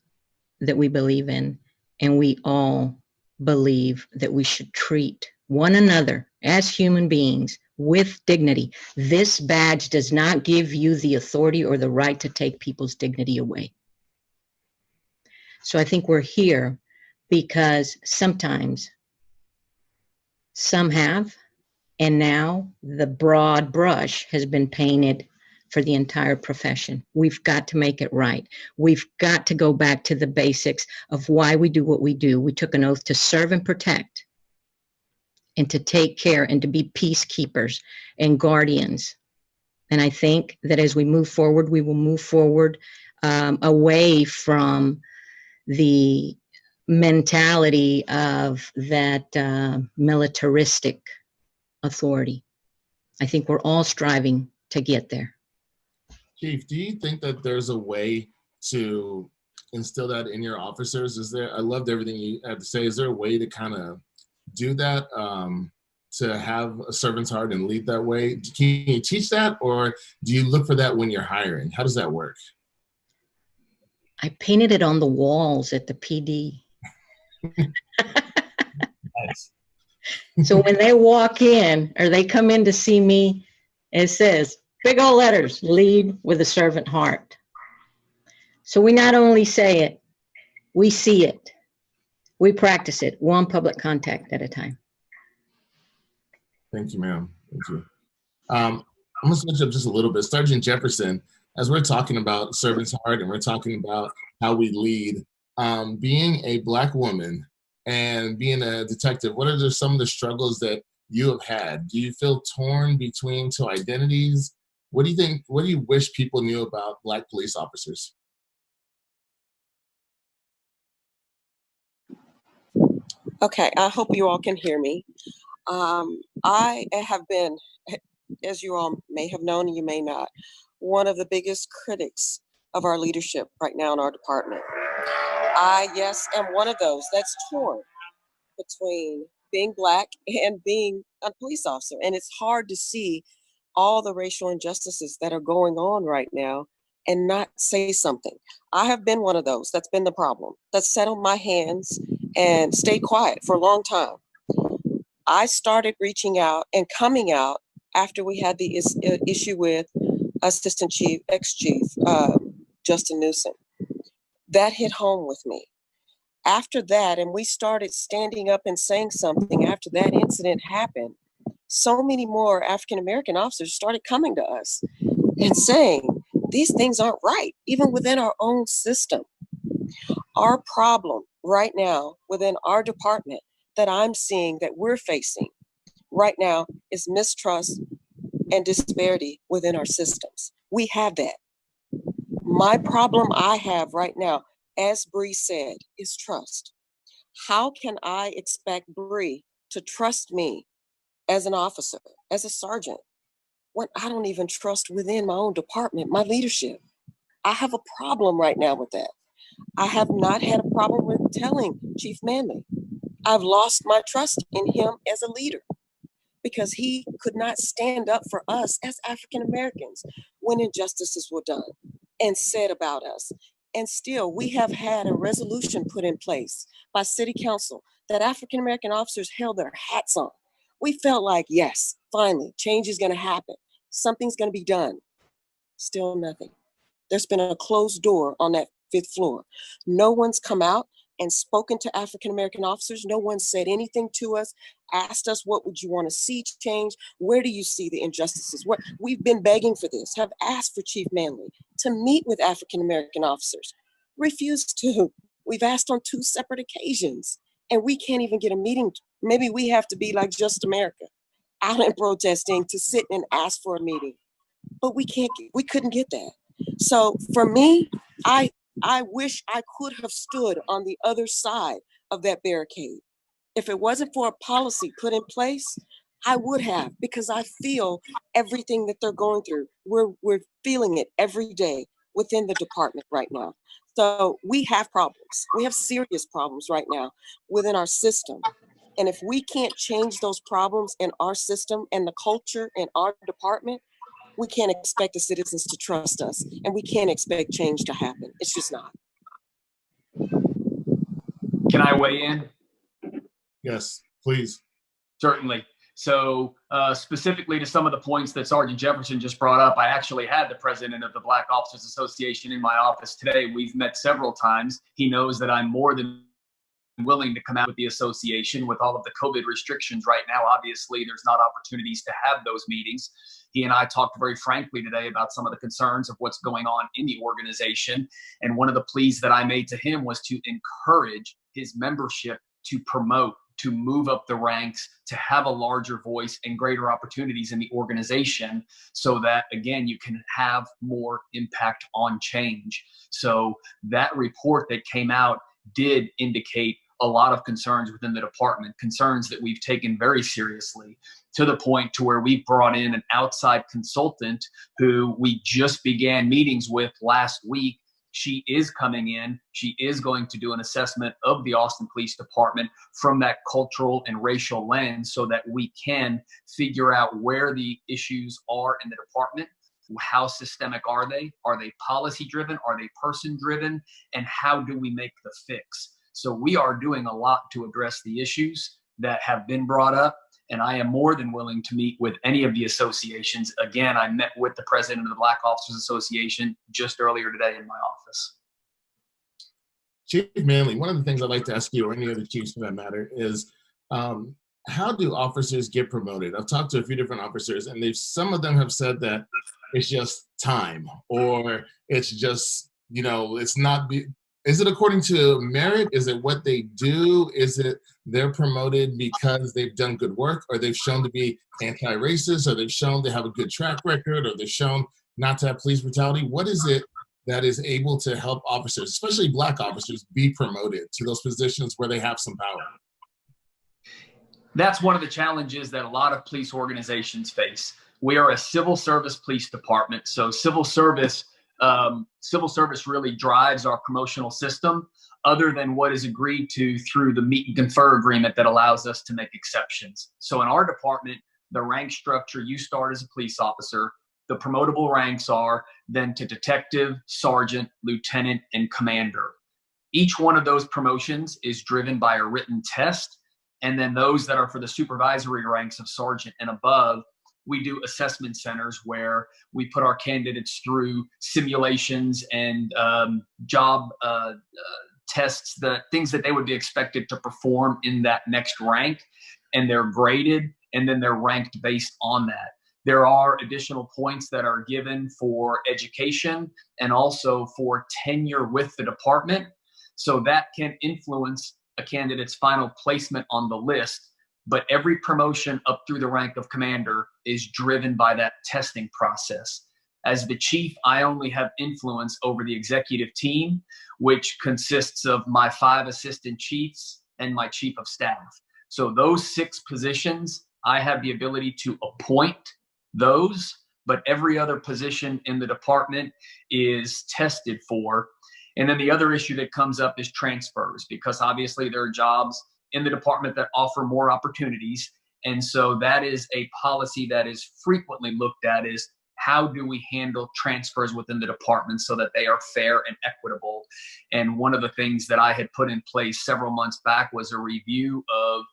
that we believe in, and we all believe that we should treat one another as human beings with dignity. This badge does not give you the authority or the right to take people's dignity away. So I think we're here because sometimes some have, and now the broad brush has been painted for the entire profession. We've got to make it right. We've got to go back to the basics of why we do what we do. We took an oath to serve and protect, and to take care, and to be peacekeepers and guardians. And I think that as we move forward, we will move forward away from the mentality of that militaristic authority. I think we're all striving to get there. Chief, do you think that there's a way to instill that in your officers? I loved everything you had to say. Is there a way to kind of do that, to have a servant's heart and lead that way? Can you teach that, or do you look for that when you're hiring? How does that work? I painted it on the walls at the PD. Nice. So when they walk in or they come in to see me, it says, big old letters, lead with a servant heart. So we not only say it, we see it. We practice it, one public contact at a time. Thank you, ma'am. Thank you. I'm going to switch up just a little bit. Sergeant Jefferson, as we're talking about servant's heart and we're talking about how we lead, being a Black woman and being a detective, what are some of the struggles that you have had? Do you feel torn between two identities? What do you think? What do you wish people knew about Black police officers? Okay, I hope you all can hear me. I have been, as you all may have known and you may not, one of the biggest critics of our leadership right now in our department. I, yes, am one of those that's torn between being Black and being a police officer. And it's hard to see all the racial injustices that are going on right now and not say something. I have been one of those. That's been the problem. That's sat on my hands and stayed quiet for a long time. I started reaching out and coming out after we had the issue with Assistant Chief, ex-Chief Justin Newsom. That hit home with me. After that, and we started standing up and saying something after that incident happened, so many more African-American officers started coming to us and saying, these things aren't right, even within our own system. Our problem right now within our department that I'm seeing that we're facing right now is mistrust and disparity within our systems. We have that. My problem I have right now, as Bree said, is trust. How can I expect Bree to trust me as an officer, as a sergeant, when I don't even trust within my own department, my leadership? I have a problem right now with that. I have not had a problem with telling Chief Manley. I've lost my trust in him as a leader because he could not stand up for us as African Americans when injustices were done and said about us. And still, we have had a resolution put in place by City Council that African American officers held their hats on. We felt like, yes, finally, change is going to happen. Something's going to be done. Still nothing. There's been a closed door on that 5th floor. No one's come out and spoken to African American officers. No one said anything to us, asked us what would you want to see change? Where do you see the injustices? We've been begging for this, have asked for Chief Manley to meet with African American officers. Refused to. We've asked on 2 separate occasions and we can't even get a meeting. Maybe we have to be like Just America, out and protesting to sit and ask for a meeting. But we couldn't get that. So for me, I wish I could have stood on the other side of that barricade. If it wasn't for a policy put in place, I would have, because I feel everything that they're going through. We're feeling it every day within the department right now. So we have problems. We have serious problems right now within our system. And if we can't change those problems in our system and the culture in our department, we can't expect the citizens to trust us, and we can't expect change to happen. It's just not. Can I weigh in? Yes, please. Certainly. So specifically to some of the points that Sergeant Jefferson just brought up, I actually had the president of the Black Officers Association in my office today. We've met several times. He knows that I'm more than willing to come out with the association. With all of the COVID restrictions right now, obviously there's not opportunities to have those meetings. He and I talked very frankly today about some of the concerns of what's going on in the organization. And one of the pleas that I made to him was to encourage his membership to promote, to move up the ranks, to have a larger voice and greater opportunities in the organization so that, again, you can have more impact on change. So that report that came out did indicate a lot of concerns within the department, concerns that we've taken very seriously, to the point to where we brought in an outside consultant who we just began meetings with last week. She is coming in. She is going to do an assessment of the Austin Police Department from that cultural and racial lens so that we can figure out where the issues are in the department. How systemic are they? Are they policy driven? Are they person driven? And how do we make the fix? So we are doing a lot to address the issues that have been brought up. And I am more than willing to meet with any of the associations. Again, I met with the president of the Black Officers Association just earlier today in my office. Chief Manley, one of the things I'd like to ask you, or any other chiefs for that matter, is how do officers get promoted? I've talked to a few different officers, and some of them have said that it's just time, or it's just, it's not. Is it according to merit? Is it what they do? Is it they're promoted because they've done good work, or they've shown to be anti-racist, or they've shown they have a good track record, or they've shown not to have police brutality? What is it that is able to help officers, especially Black officers, be promoted to those positions where they have some power? That's one of the challenges that a lot of police organizations face. We are a civil service police department, so civil service really drives our promotional system, other than what is agreed to through the meet and confer agreement that allows us to make exceptions. So in our department, the rank structure, you start as a police officer. The promotable ranks are then to detective, sergeant, lieutenant, and commander. Each one of those promotions is driven by a written test. And then those that are for the supervisory ranks of sergeant and above, we do assessment centers where we put our candidates through simulations and job tests, the things that they would be expected to perform in that next rank, and they're graded, and then they're ranked based on that. There are additional points that are given for education and also for tenure with the department. So that can influence a candidate's final placement on the list, but every promotion up through the rank of commander is driven by that testing process. As the chief, I only have influence over the executive team, which consists of my 5 assistant chiefs and my chief of staff. So those 6 positions, I have the ability to appoint those, but every other position in the department is tested for. And then the other issue that comes up is transfers, because obviously there are jobs in the department that offer more opportunities. And so that is a policy that is frequently looked at, is how do we handle transfers within the department so that they are fair and equitable? And one of the things that I had put in place several months back was a review of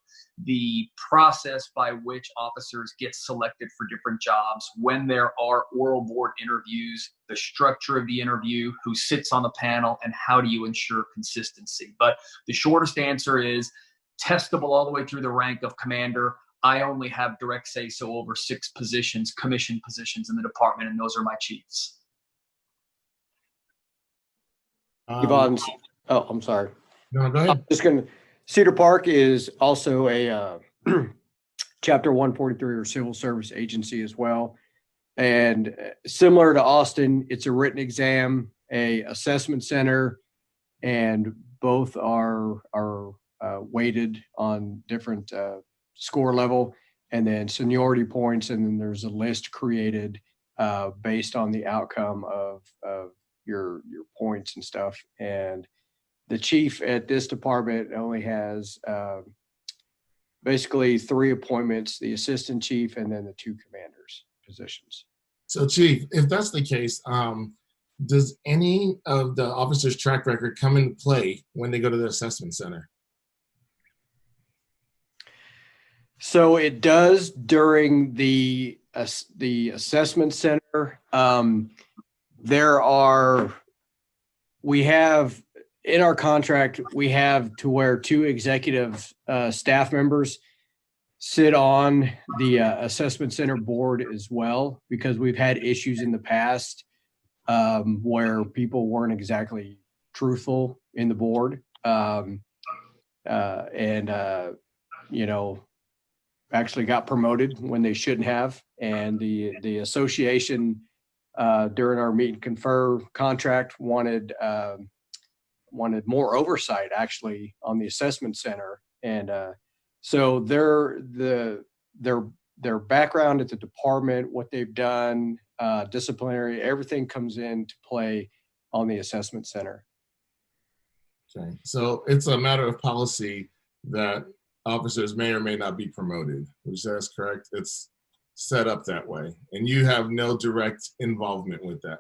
the process by which officers get selected for different jobs, when there are oral board interviews, the structure of the interview, who sits on the panel, and how do you ensure consistency. But the shortest answer is testable all the way through the rank of commander. I only have direct say-so over 6 positions, commissioned positions in the department, and those are my chiefs. Keivon, oh, I'm sorry. No, go ahead. I'm just going to, Cedar Park is also a Chapter 143 or civil service agency as well. And similar to Austin, it's a written exam, a assessment center, and both are weighted on different score level, and then seniority points, and then there's a list created based on the outcome of your points and stuff. And the chief at this department only has basically 3 appointments: the assistant chief and then the 2 commanders positions. So Chief, if that's the case, does any of the officer's track record come into play when they go to the assessment center? So it does during the assessment center. We have in our contract, we have to where 2 executive staff members sit on the assessment center board as well, because we've had issues in the past where people weren't exactly truthful in the board, actually got promoted when they shouldn't have. And the association during our meet and confer contract wanted more oversight actually on the assessment center. And so their background at the department, what they've done, disciplinary, everything comes into play on the assessment center. Okay, so it's a matter of policy that officers may or may not be promoted. Would you say that's correct? It's set up that way, and you have no direct involvement with that.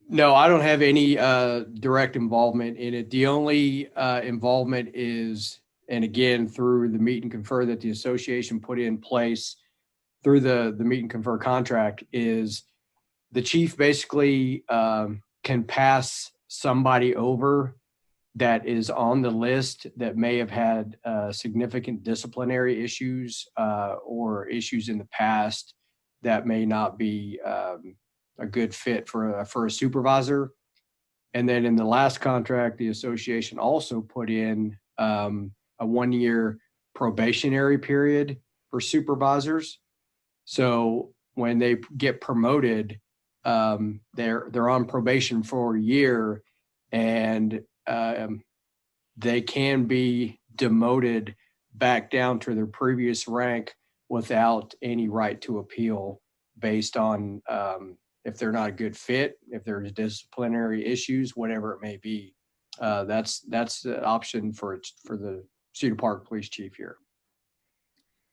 No, I don't have any direct involvement in it. The only involvement is, and again, through the meet and confer that the association put in place through the meet and confer contract, is the chief basically can pass somebody over that is on the list that may have had significant disciplinary issues or issues in the past that may not be a good fit for a supervisor. And then in the last contract, the association also put in a 1-year probationary period for supervisors. So when they get promoted, they're on probation for a year, and they can be demoted back down to their previous rank without any right to appeal based on if they're not a good fit, if there's disciplinary issues, whatever it may be. That's the option for the Cedar Park Police Chief here.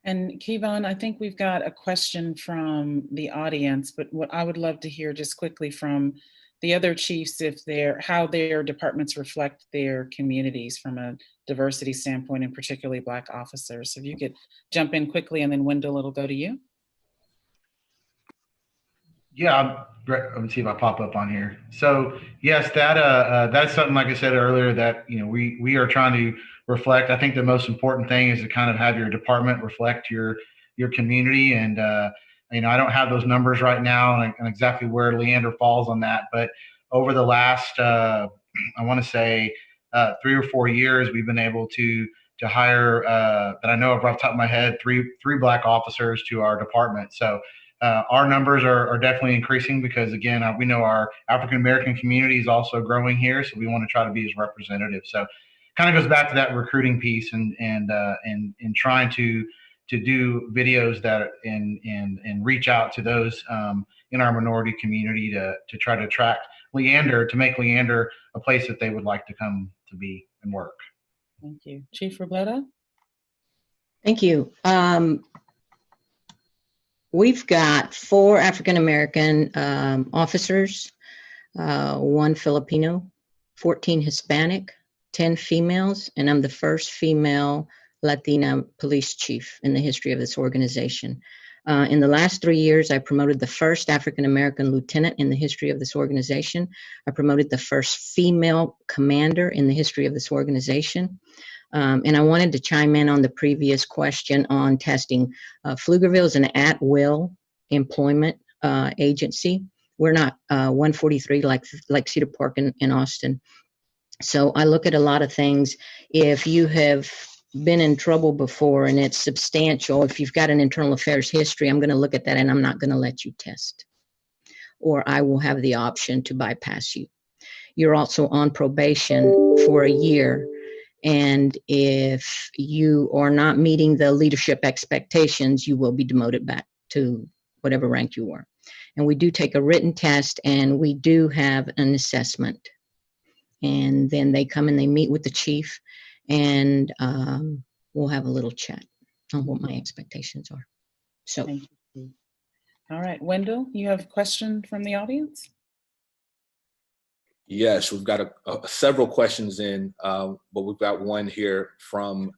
And Keivon, I think we've got a question from the audience, but what I would love to hear just quickly from the other chiefs, how their departments reflect their communities from a diversity standpoint, and particularly Black officers. So if you could jump in quickly, and then Wendell, it'll go to you. Yeah, let me see if I pop up on here. So yes, that's something, like I said earlier, that we are trying to reflect. I think the most important thing is to kind of have your department reflect your community, and I don't have those numbers right now and exactly where Leander falls on that, but over the last I want to say 3 or 4 years, we've been able to hire that I know of off the top of my head, three Black officers to our department. So our numbers are definitely increasing because, again, we know our African American community is also growing here, so we want to try to be as representative. So kind of goes back to that recruiting piece and trying to do videos that and reach out to those in our minority community to try to attract Leander, to make Leander a place that they would like to come to be and work. Thank you. Chief Robledo? Thank you. We've got 4 African American officers, 1 Filipino, 14 Hispanic, 10 females, and I'm the first female Latina police chief in the history of this organization. In the last 3 years, I promoted the first African American lieutenant in the history of this organization. I promoted the first female commander in the history of this organization. And I wanted to chime in on the previous question on testing. Pflugerville is an at-will employment agency. We're not 143 like Cedar Park in Austin. So I look at a lot of things. If you have been in trouble before and it's substantial, if you've got an internal affairs history, I'm going to look at that and I'm not going to let you test. Or I will have the option to bypass you. You're also on probation for a year. And if you are not meeting the leadership expectations, you will be demoted back to whatever rank you were. And we do take a written test and we do have an assessment. And then they come and they meet with the chief and we'll have a little chat on what my expectations are. So. Thank you. All right, Wendell, you have a question from the audience? Yes, we've got several questions in, but we've got one here from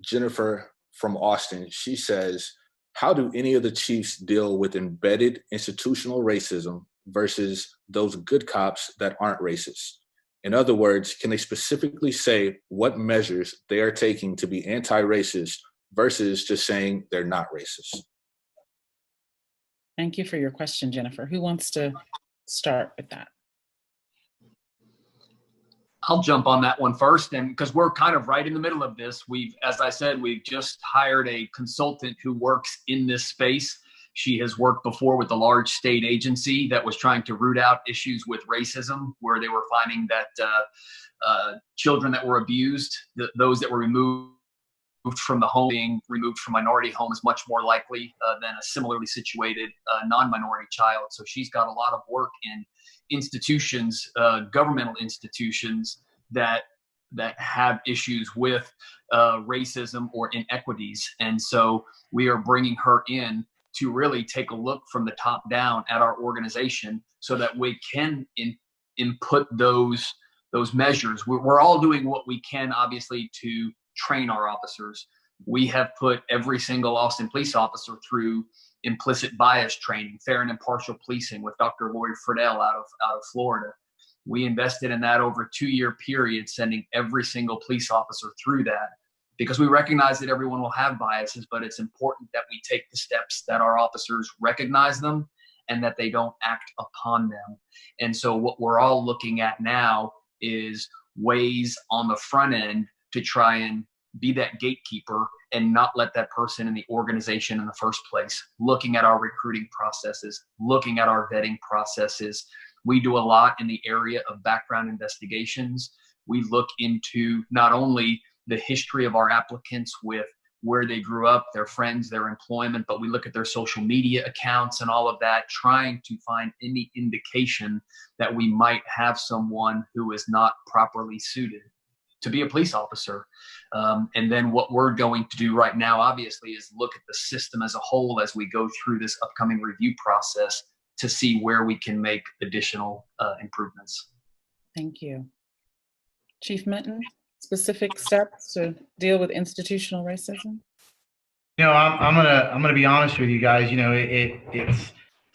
Jennifer from Austin. She says, how do any of the chiefs deal with embedded institutional racism versus those good cops that aren't racist? In other words, can they specifically say what measures they are taking to be anti-racist versus just saying they're not racist? Thank you for your question, Jennifer. Who wants to start with that? I'll jump on that one first, and because we're kind of right in the middle of this. As I said, we've just hired a consultant who works in this space. She has worked before with a large state agency that was trying to root out issues with racism, where they were finding that children that were abused, those that were removed from the home, being removed from minority home is much more likely than a similarly situated non-minority child. So she's got a lot of work in institutions, governmental institutions that have issues with racism or inequities. And so we are bringing her in to really take a look from the top down at our organization so that we can input those measures. We're all doing what we can, obviously, to train our officers. We have put every single Austin police officer through implicit bias training, fair and impartial policing with Dr. Lori Friedel out of Florida. We invested in that over a 2-year period, sending every single police officer through that, because we recognize that everyone will have biases, but it's important that we take the steps that our officers recognize them and that they don't act upon them. And so what we're all looking at now is ways on the front end to try and be that gatekeeper and not let that person in the organization in the first place. Looking at our recruiting processes, looking at our vetting processes. We do a lot in the area of background investigations. We look into not only the history of our applicants with where they grew up, their friends, their employment, but we look at their social media accounts and all of that, trying to find any indication that we might have someone who is not properly suited to be a police officer. And then what we're going to do right now, obviously, is look at the system as a whole as we go through this upcoming review process to see where we can make additional improvements. Thank you. Chief Minton, specific steps to deal with institutional racism? You know, I'm gonna be honest with you guys. You know, it's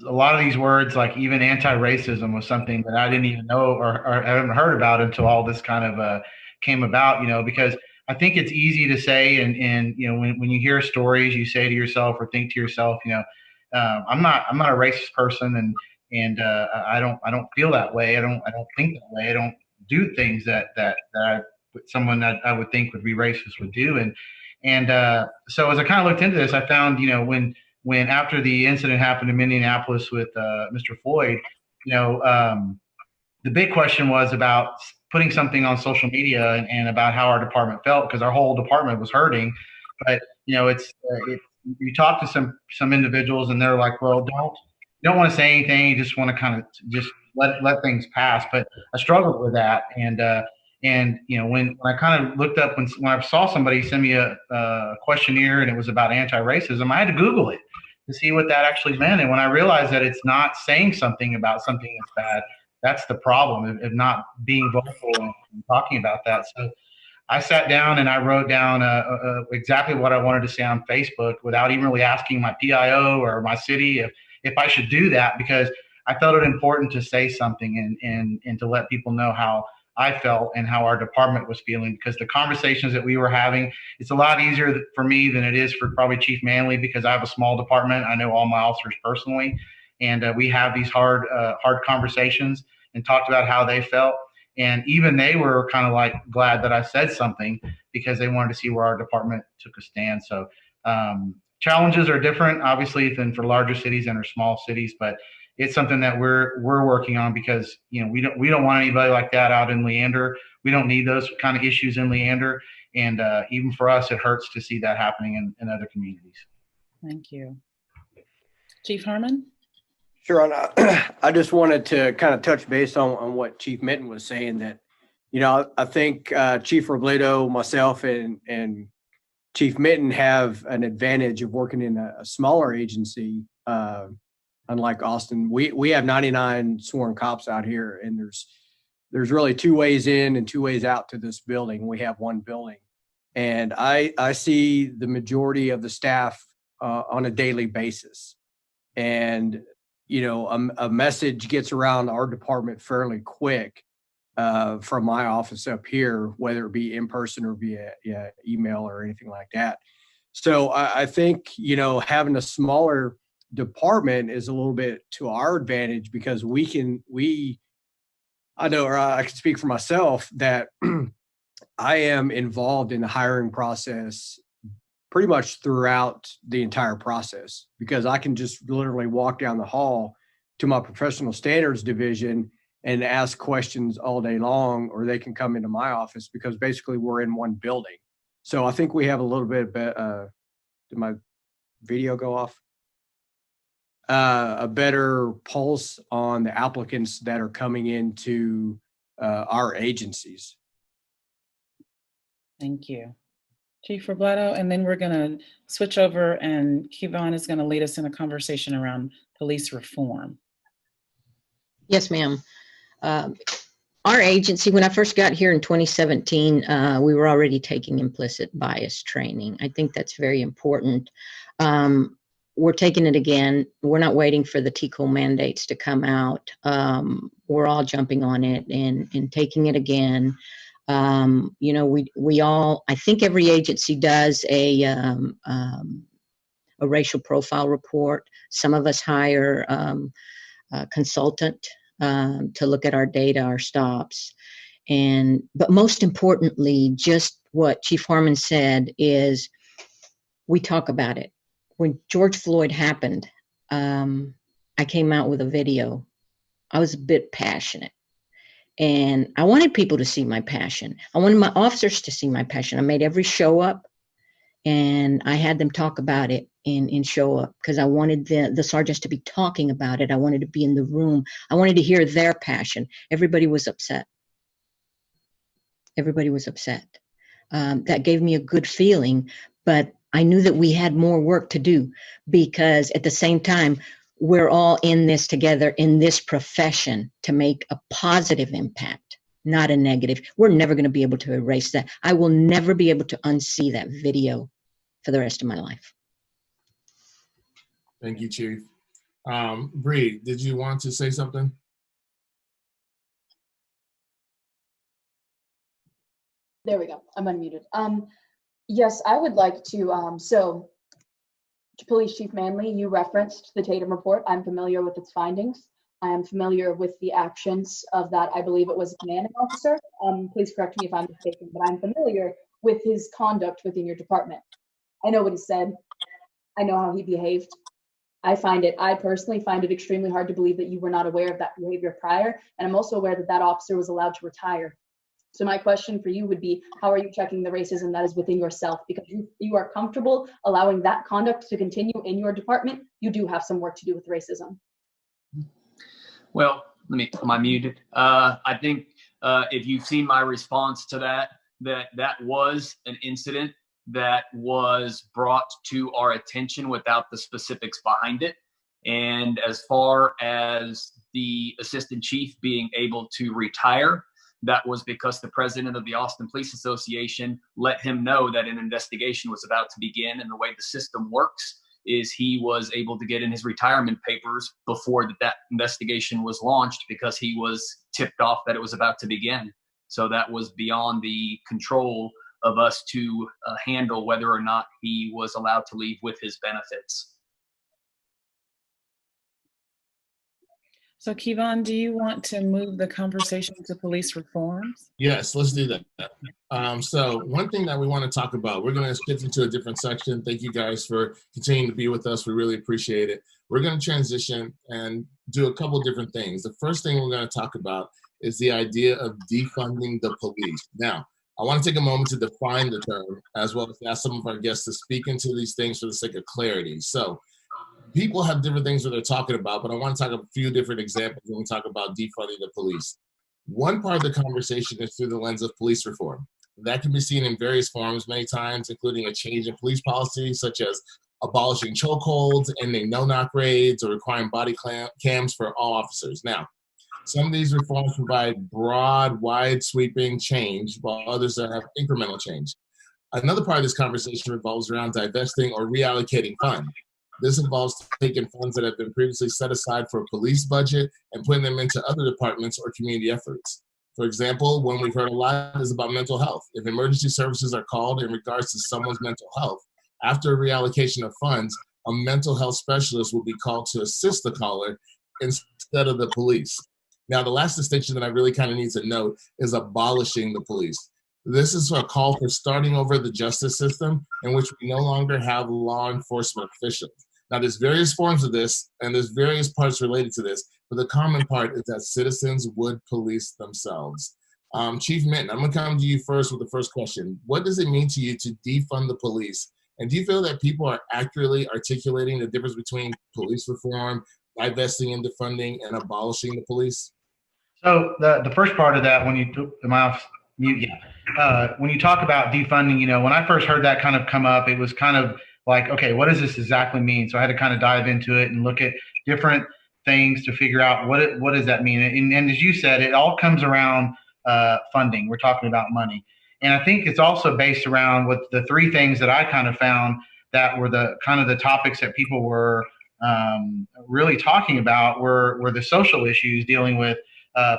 a lot of these words, like even anti-racism was something that I didn't even know or haven't heard about until all this kind of came about. You know, because I think it's easy to say, and you know, when you hear stories, you say to yourself or think to yourself, you know, I'm not a racist person, and I don't feel that way. I don't think that way. I don't do things that someone that I would think would be racist would do. And so as I kind of looked into this, I found, you know, when after the incident happened in Minneapolis with Mr. Floyd, you know, the big question was about putting something on social media and about how our department felt, because our whole department was hurting. But, you know, you talk to some individuals and they're like, well, you don't want to say anything. You just want to kind of just let things pass. But I struggled with that. And you know, when I kind of looked up, when I saw somebody send me a questionnaire and it was about anti-racism, I had to Google it to see what that actually meant. And when I realized that it's not saying something about something that's bad, that's the problem of not being vocal and talking about that. So I sat down and I wrote down exactly what I wanted to say on Facebook without even really asking my PIO or my city if I should do that, because I felt it important to say something and to let people know how I felt and how our department was feeling, because the conversations that we were having, it's a lot easier for me than it is for probably Chief Manley, because I have a small department. I know all my officers personally, and we have these hard conversations and talked about how they felt. And even they were kind of like glad that I said something, because they wanted to see where our department took a stand. So challenges are different, obviously, than for larger cities and or small cities, but it's something that we're working on, because, you know, we don't want anybody like that out in Leander. We don't need those kind of issues in Leander. And even for us, it hurts to see that happening in other communities. Thank you. Chief Herman? Sure. I just wanted to kind of touch base on what Chief Minton was saying, that, you know, I think Chief Robledo, myself, and Chief Minton have an advantage of working in a smaller agency. Unlike Austin, we have 99 sworn cops out here, and there's really 2 ways in and 2 ways out to this building. We have 1 building, and I see the majority of the staff on a daily basis. And, you know, a message gets around our department fairly quick from my office up here, whether it be in person or via email or anything like that. So I think, you know, having a smaller department is a little bit to our advantage, because I know, or I can speak for myself, that I am involved in the hiring process pretty much throughout the entire process, because I can just literally walk down the hall to my professional standards division and ask questions all day long, or they can come into my office, because basically we're in 1 building. So I think we have a little bit did my video go off? A better pulse on the applicants that are coming into our agencies. Thank you. Chief Robledo, and then we're going to switch over, and Keivon is going to lead us in a conversation around police reform. Yes, ma'am. Our agency, when I first got here in 2017, we were already taking implicit bias training. I think that's very important. We're taking it again. We're not waiting for the TCO mandates to come out. We're all jumping on it and taking it again. You know, we all, I think every agency does a racial profile report. Some of us hire a consultant to look at our data, our stops. But most importantly, just what Chief Harmon said is we talk about it. When George Floyd happened, I came out with a video. I was a bit passionate. And I wanted people to see my passion. I wanted my officers to see my passion. I made every show up, and I had them talk about it in show up, because I wanted the sergeants to be talking about it. I wanted to be in the room. I wanted to hear their passion. Everybody was upset. Everybody was upset. That gave me a good feeling, but I knew that we had more work to do, because at the same time, we're all in this together in this profession to make a positive impact, not a negative. We're never going to be able to erase that. I will never be able to unsee that video for the rest of my life. Thank you, Chief. Bree, did you want to say something? There we go. I'm unmuted. Yes, I would like to, so Police Chief Manley, you referenced the Tatum report. I'm familiar with its findings. I am familiar with the actions of that. I believe it was a commanding officer. Please correct me if I'm mistaken, but I'm familiar with his conduct within your department. I know what he said. I know how he behaved. I personally find it extremely hard to believe that you were not aware of that behavior prior. And I'm also aware that that officer was allowed to retire. So my question for you would be, how are you checking the racism that is within yourself? Because you are comfortable allowing that conduct to continue in your department. You do have some work to do with racism. Well, am I muted? I think if you've seen my response to that was an incident that was brought to our attention without the specifics behind it. And as far as the assistant chief being able to retire, that was because the president of the Austin Police Association let him know that an investigation was about to begin. And the way the system works is he was able to get in his retirement papers before that investigation was launched, because he was tipped off that it was about to begin. So that was beyond the control of us to handle whether or not he was allowed to leave with his benefits. So Keivon, do you want to move the conversation to police reforms? Yes, let's do that. So one thing that we want to talk about, we're going to shift into a different section. Thank you guys for continuing to be with us. We really appreciate it. We're going to transition and do a couple different things. The first thing we're going to talk about is the idea of defunding the police. Now, I want to take a moment to define the term, as well as ask some of our guests to speak into these things for the sake of clarity. So people have different things that they're talking about, but I want to talk a few different examples when we talk about defunding the police. One part of the conversation is through the lens of police reform. That can be seen in various forms, many times, including a change in police policy, such as abolishing chokeholds, ending no-knock raids, or requiring body cams for all officers. Now, some of these reforms provide broad, wide-sweeping change, while others have incremental change. Another part of this conversation revolves around divesting or reallocating funds. This involves taking funds that have been previously set aside for a police budget and putting them into other departments or community efforts. For example, one we've heard a lot is about mental health. If emergency services are called in regards to someone's mental health, after a reallocation of funds, a mental health specialist will be called to assist the caller instead of the police. Now, the last distinction that I really kind of need to note is abolishing the police. This is a call for starting over the justice system in which we no longer have law enforcement officials. Now, there's various forms of this, and there's various parts related to this, but the common part is that citizens would police themselves. Chief Minton, I'm going to come to you first with the first question. What does it mean to you to defund the police? And do you feel that people are accurately articulating the difference between police reform, divesting and defunding, and abolishing the police? So the first part of that, when you took the mouth mute, when you talk about defunding, when I first heard that kind of come up, it was kind of like, okay, what does this exactly mean? So I had to kind of dive into it and look at different things to figure out what does that mean. And as you said, it all comes around funding. We're talking about money. And I think it's also based around what the three things that I kind of found that were the kind of the topics that people were really talking about were the social issues dealing with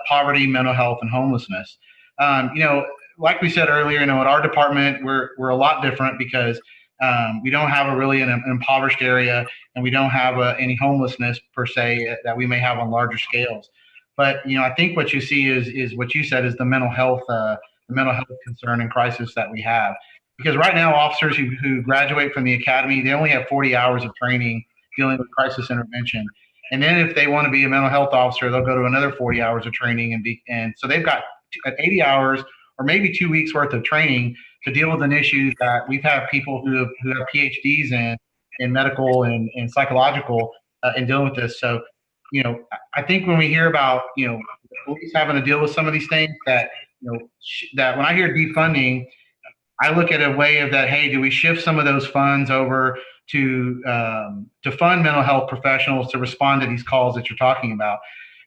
poverty, mental health, and homelessness. Like we said earlier, at our department, we're a lot different because we don't have an impoverished area, and we don't have any homelessness per se that we may have on larger scales. But I think what you see is what you said is the mental health concern and crisis that we have. Because right now, officers who graduate from the academy, they only have 40 hours of training dealing with crisis intervention. And then if they want to be a mental health officer, they'll go to another 40 hours of training, and so they've got 80 hours or maybe 2 weeks worth of training to deal with an issue that we've had people who have PhDs in medical and psychological in dealing with this. So, I think when we hear about, police having to deal with some of these things that, that when I hear defunding, I look at a way of that, hey, do we shift some of those funds over to fund mental health professionals to respond to these calls that you're talking about?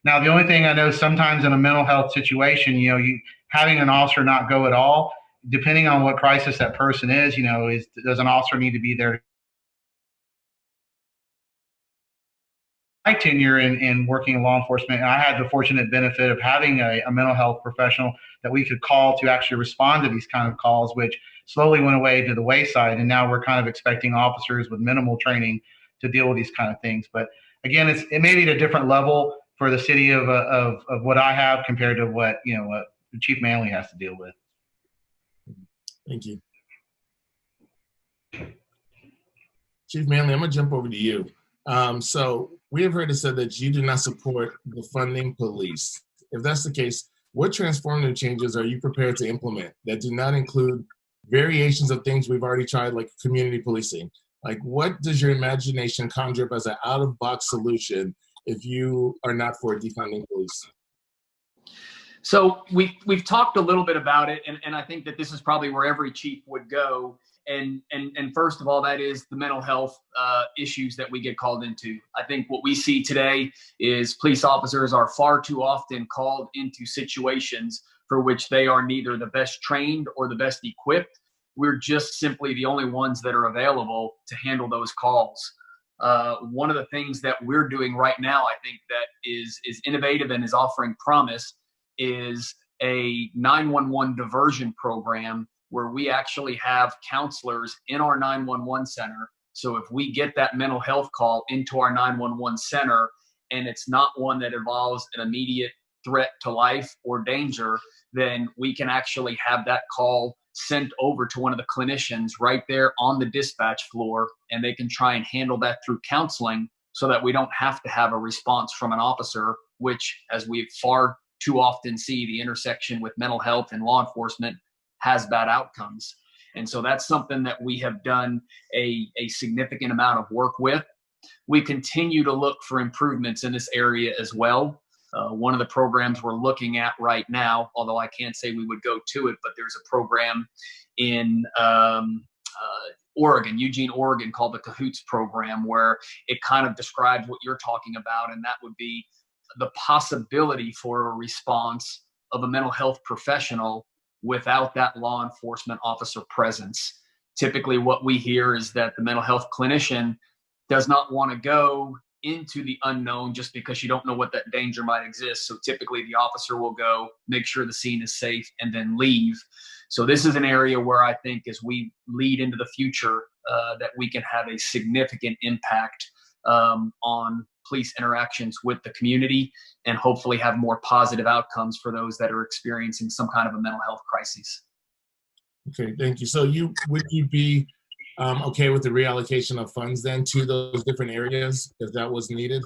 Now, the only thing I know, sometimes in a mental health situation, having an officer not go at all, depending on what crisis that person is, does an officer need to be there? My tenure in working in law enforcement, and I had the fortunate benefit of having a mental health professional that we could call to actually respond to these kind of calls, which slowly went away to the wayside. And now we're kind of expecting officers with minimal training to deal with these kind of things. But again, it may be at a different level for the city of what I have compared to what Chief Manley has to deal with. Thank you. Chief Manley, I'm gonna jump over to you. So we have heard it said that you do not support defunding police. If that's the case, what transformative changes are you prepared to implement that do not include variations of things we've already tried, like community policing? Like, what does your imagination conjure up as an out-of-box solution if you are not for defunding police? So we've talked a little bit about it, and I think that this is probably where every chief would go. And first of all, that is the mental health issues that we get called into. I think what we see today is police officers are far too often called into situations for which they are neither the best trained or the best equipped. We're just simply the only ones that are available to handle those calls. One of the things that we're doing right now, I think that is innovative and is offering promise, is a 911 diversion program where we actually have counselors in our 911 center. So if we get that mental health call into our 911 center and it's not one that involves an immediate threat to life or danger, then we can actually have that call sent over to one of the clinicians right there on the dispatch floor, and they can try and handle that through counseling so that we don't have to have a response from an officer, which, as we far too often see, the intersection with mental health and law enforcement has bad outcomes. And so that's something that we have done a significant amount of work with. We continue to look for improvements in this area as well. One of the programs we're looking at right now, although I can't say we would go to it, but there's a program in Oregon, Eugene, Oregon, called the Cahoots program, where it kind of describes what you're talking about, and that would be the possibility for a response of a mental health professional without that law enforcement officer presence. Typically what we hear is that the mental health clinician does not want to go into the unknown just because you don't know what that danger might exist. So typically the officer will go, make sure the scene is safe, and then leave. So this is an area where I think as we lead into the future, that we can have a significant impact on police interactions with the community, and hopefully have more positive outcomes for those that are experiencing some kind of a mental health crisis. Okay, thank you. So would you be okay with the reallocation of funds then to those different areas if that was needed?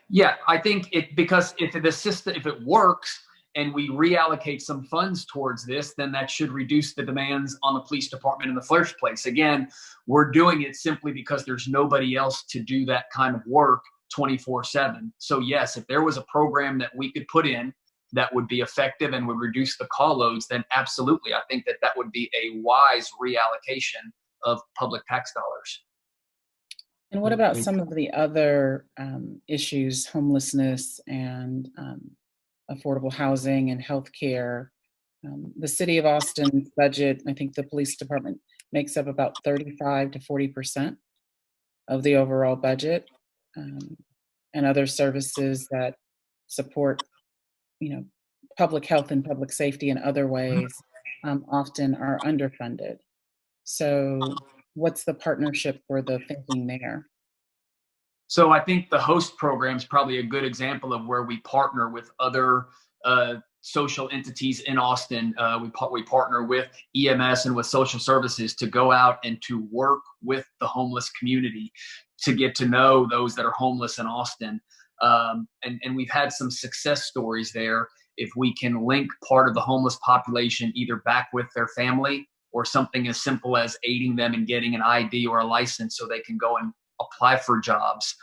Yeah, I think because if it works and we reallocate some funds towards this, then that should reduce the demands on the police department in the first place. Again, we're doing it simply because there's nobody else to do that kind of work 24/7. So yes, if there was a program that we could put in that would be effective and would reduce the call loads, then absolutely, I think that would be a wise reallocation of public tax dollars. And what about some of the other issues, homelessness and affordable housing and healthcare? The city of Austin's budget, I think the police department makes up about 35 to 40% of the overall budget, and other services that support, public health and public safety in other ways often are underfunded. So what's the partnership for the thinking there? So I think the host program is probably a good example of where we partner with other social entities in Austin. We partner with EMS and with social services to go out and to work with the homeless community, to get to know those that are homeless in Austin. And we've had some success stories there. If we can link part of the homeless population either back with their family, or something as simple as aiding them in getting an ID or a license so they can go and apply for jobs.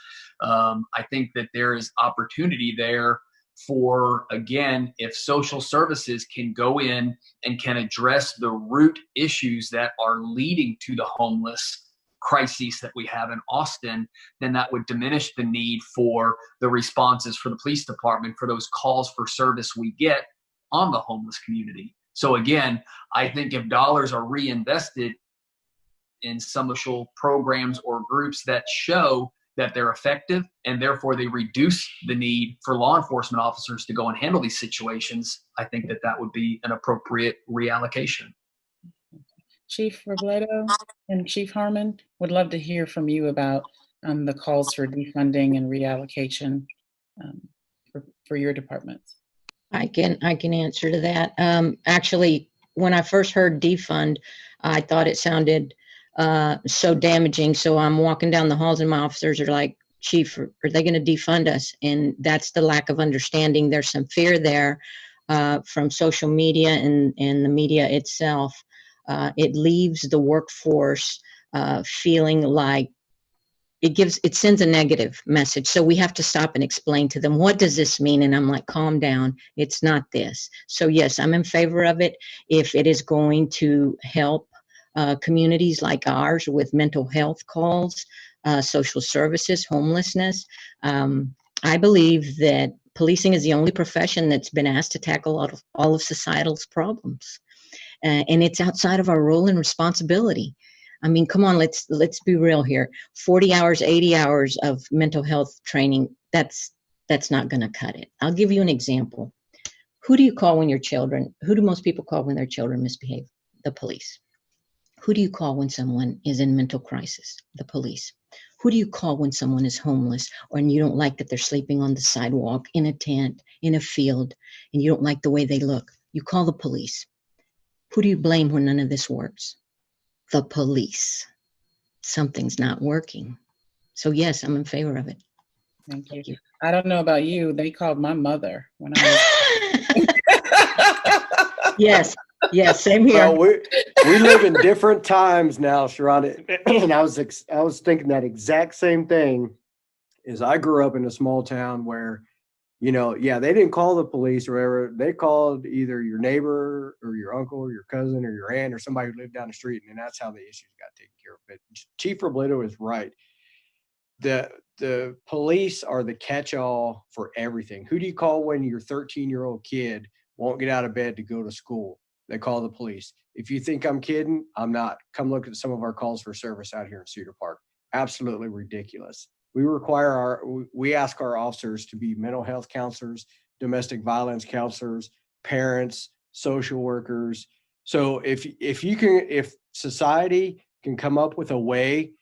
I think that there is opportunity there for, again, if social services can go in and can address the root issues that are leading to the homeless crises that we have in Austin, then that would diminish the need for the responses for the police department for those calls for service we get on the homeless community. So again, I think if dollars are reinvested in some social programs or groups that show that they're effective, and therefore they reduce the need for law enforcement officers to go and handle these situations, I think that that would be an appropriate reallocation. Chief Robledo and Chief Harmon, would love to hear from you about the calls for defunding and reallocation for your departments. I can answer to that. Actually, when I first heard defund, I thought it sounded so damaging. So I'm walking down the halls and my officers are like, Chief, are they going to defund us? And that's the lack of understanding. There's some fear there from social media and the media itself. It leaves the workforce feeling like it sends a negative message. So we have to stop and explain to them, what does this mean? And I'm like, calm down. It's not this. So yes, I'm in favor of it if it is going to help communities like ours with mental health calls, social services, homelessness. I believe that policing is the only profession that's been asked to tackle all of societal's problems. And it's outside of our role and responsibility. I mean, come on, let's be real here. 40 hours, 80 hours of mental health training, that's not going to cut it. I'll give you an example. Who do you call when your children, who do most people call when their children misbehave? The police. Who do you call when someone is in mental crisis? The police. Who do you call when someone is homeless or and you don't like that they're sleeping on the sidewalk, in a tent, in a field, and you don't like the way they look? You call the police. Who do you blame when none of this works? The police. Something's not working. So yes, I'm in favor of it. Thank you. I don't know about you. They called my mother when I was. Yes, same here. Well, we live in different times now, Shuronda. And I was thinking that exact same thing. Is I grew up in a small town where, they didn't call the police or whatever. They called either your neighbor or your uncle or your cousin or your aunt or somebody who lived down the street, and that's how the issues got taken care of. But Chief Robledo is right. The police are the catch-all for everything. Who do you call when your 13-year-old kid won't get out of bed to go to school? They call the police. If you think I'm kidding, I'm not. Come look at some of our calls for service out here in Cedar Park. Absolutely ridiculous. We ask our officers to be mental health counselors, domestic violence counselors, parents, social workers. So if society can come up with a way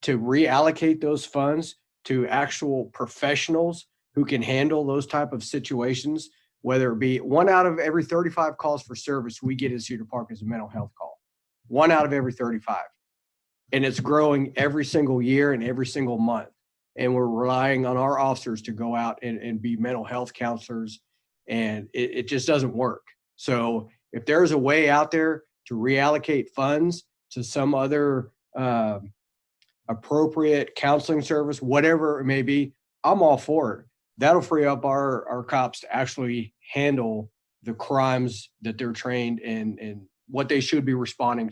to reallocate those funds to actual professionals who can handle those type of situations, whether it be 1 out of every 35 calls for service we get in Cedar Park is a mental health call. 1 out of every 35. And it's growing every single year and every single month. And we're relying on our officers to go out and be mental health counselors. And it just doesn't work. So if there's a way out there to reallocate funds to some other appropriate counseling service, whatever it may be, I'm all for it. That'll free up our cops to actually handle the crimes that they're trained in and what they should be responding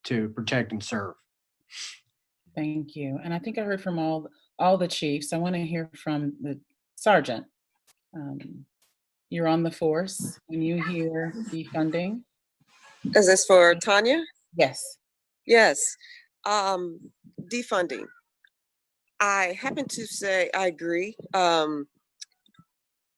to protect and serve. Thank you. And I think I heard from all the chiefs. I want to hear from the sergeant. You're on the force. When you hear defunding. Is this for Tanya? Yes. Yes. Defunding. I happen to say I agree.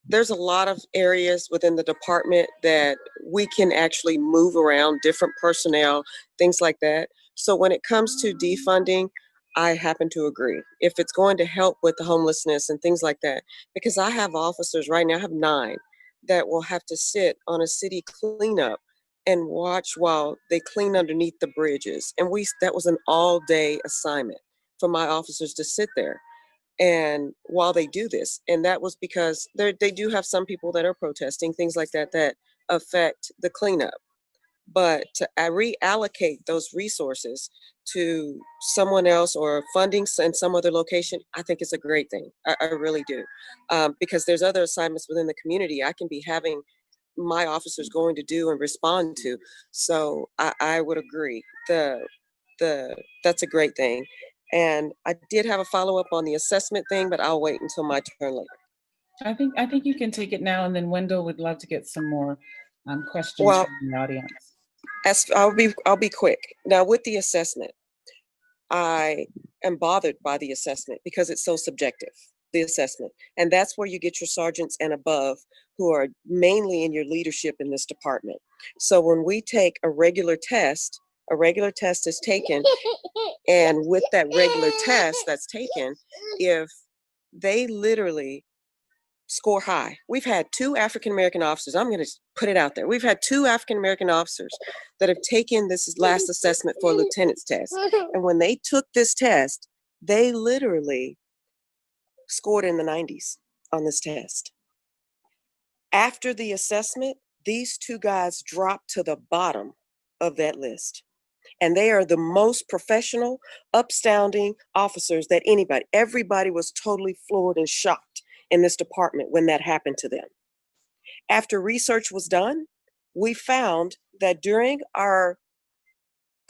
There's a lot of areas within the department that we can actually move around, different personnel, things like that. So when it comes to defunding, I happen to agree. If it's going to help with the homelessness and things like that, because I have officers right now, I have 9 that will have to sit on a city cleanup and watch while they clean underneath the bridges. And that was an all-day assignment for my officers to sit there and while they do this. And that was because they do have some people that are protesting, things like that, that affect the cleanup. But to reallocate those resources to someone else or funding in some other location, I think is a great thing. I really do. Because there's other assignments within the community I can be having my officers going to do and respond to. So I would agree. That's a great thing. And I did have a follow-up on the assessment thing, but I'll wait until my turn later. I think you can take it now, and then Wendell would love to get some more questions Well, from the audience. I'll be quick. Now with the assessment, I am bothered by the assessment because it's so subjective, the assessment. And that's where you get your sergeants and above who are mainly in your leadership in this department. So when we take a regular test is taken, and with that regular test that's taken, if they literally score high. We've had 2 African-American officers, I'm going to put it out there. We've had 2 African-American officers that have taken this last assessment for a lieutenant's test. And when they took this test, they literally scored in the 90s on this test. After the assessment, these 2 guys dropped to the bottom of that list. And they are the most professional, upstanding officers that everybody was totally floored and shocked in this department when that happened to them. After research was done, we found that during our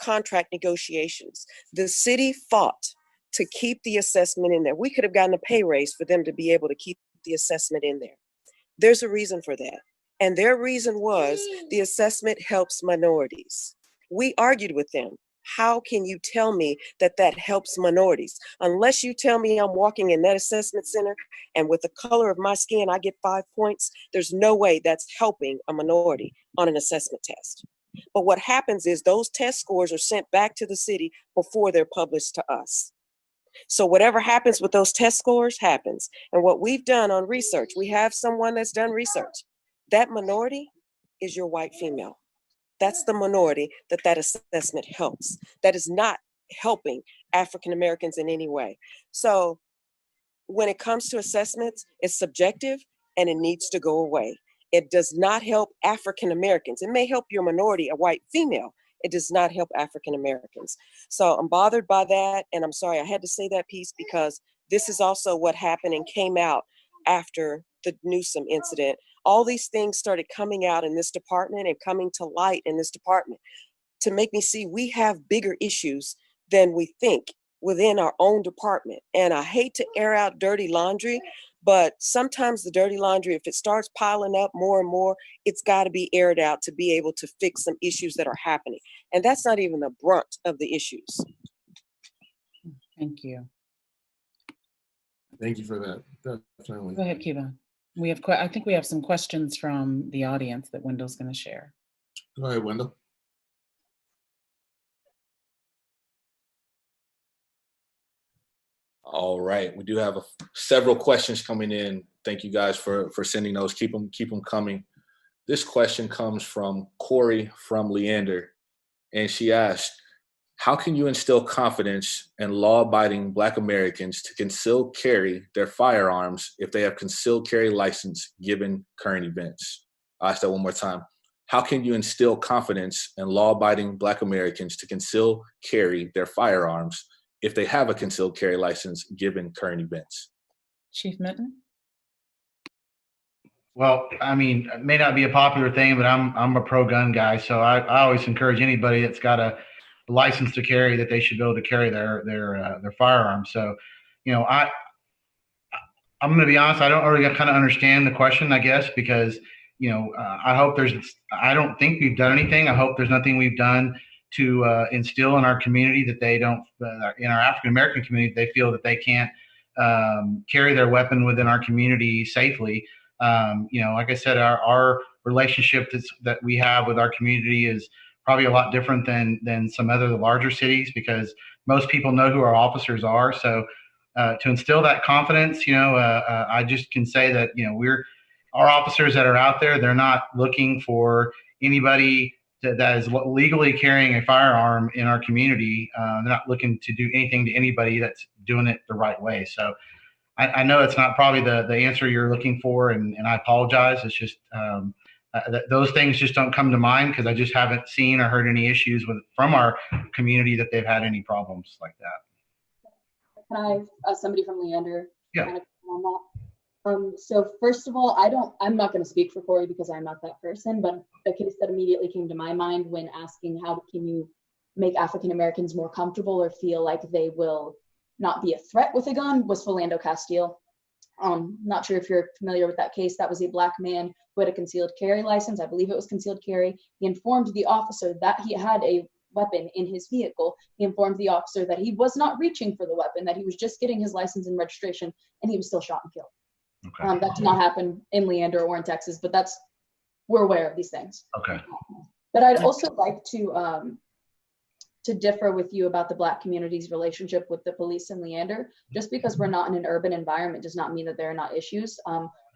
contract negotiations, the city fought to keep the assessment in there. We could have gotten a pay raise for them to be able to keep the assessment in there. There's a reason for that. And their reason was the assessment helps minorities. We argued with them. How can you tell me that that helps minorities? Unless you tell me I'm walking in that assessment center and with the color of my skin, I get 5 points, there's no way that's helping a minority on an assessment test. But what happens is those test scores are sent back to the city before they're published to us. So whatever happens with those test scores happens. And what we've done on research, we have someone that's done research. That minority is your white female. That's the minority that assessment helps. That is not helping African Americans in any way. So when it comes to assessments, it's subjective and it needs to go away. It does not help African Americans. It may help your minority, a white female. It does not help African Americans. So I'm bothered by that. And I'm sorry, I had to say that piece because this is also what happened and came out after the Newsom incident. All these things started coming out in this department and coming to light in this department to make me see we have bigger issues than we think within our own department. And I hate to air out dirty laundry, but sometimes the dirty laundry, if it starts piling up more and more, it's got to be aired out to be able to fix some issues that are happening. And that's not even the brunt of the issues. Thank you. Thank you for that. Definitely. Go ahead, Keivon. I think we have some questions from the audience that Wendell's going to share. Go ahead, Wendell. All right, we do have several questions coming in. Thank you guys for sending those. Keep them coming. This question comes from Corey from Leander, and she asked, how can you instill confidence in law-abiding Black Americans to conceal carry their firearms if they have concealed carry license given current events? I'll ask that one more time. How can you instill confidence in law-abiding Black Americans to conceal carry their firearms if they have a concealed carry license given current events? Chief Minton? Well, I mean, it may not be a popular thing, but I'm a pro-gun guy, so I always encourage anybody that's got a license to carry that they should be able to carry their firearms. So, you know, I'm going to be honest, I don't really kind of understand the question, I guess, because, you know, I don't think we've done anything. I hope there's nothing we've done to instill in our community that they don't, in our African-American community, they feel that they can't carry their weapon within our community safely. You know, like I said, our relationship that we have with our community is probably a lot different than some other larger cities because most people know who our officers are. So to instill that confidence, you know, I just can say that, you know, our officers that are out there, they're not looking for anybody that is legally carrying a firearm in our community. They're not looking to do anything to anybody that's doing it the right way. So I know it's not probably the answer you're looking for, and I apologize. It's just those things just don't come to mind because I just haven't seen or heard any issues from our community that they've had any problems like that. Can I, somebody from Leander, Yeah. kind of come on that? So first of all, I'm not going to speak for Corey because I'm not that person, but the case that immediately came to my mind when asking how can you make African Americans more comfortable or feel like they will not be a threat with a gun was Philando Castile. Not sure if you're familiar with that case. That was a Black man who had a concealed carry license. I believe it was concealed carry. He informed the officer that he had a weapon in his vehicle. He informed the officer that he was not reaching for the weapon, that he was just getting his license and registration, and he was still shot and killed. Okay. That did not happen in Leander or in Texas, but we're aware of these things. Okay. But I'd also like to differ with you about the Black community's relationship with the police in Leander. Just because we're not in an urban environment does not mean that there are not issues.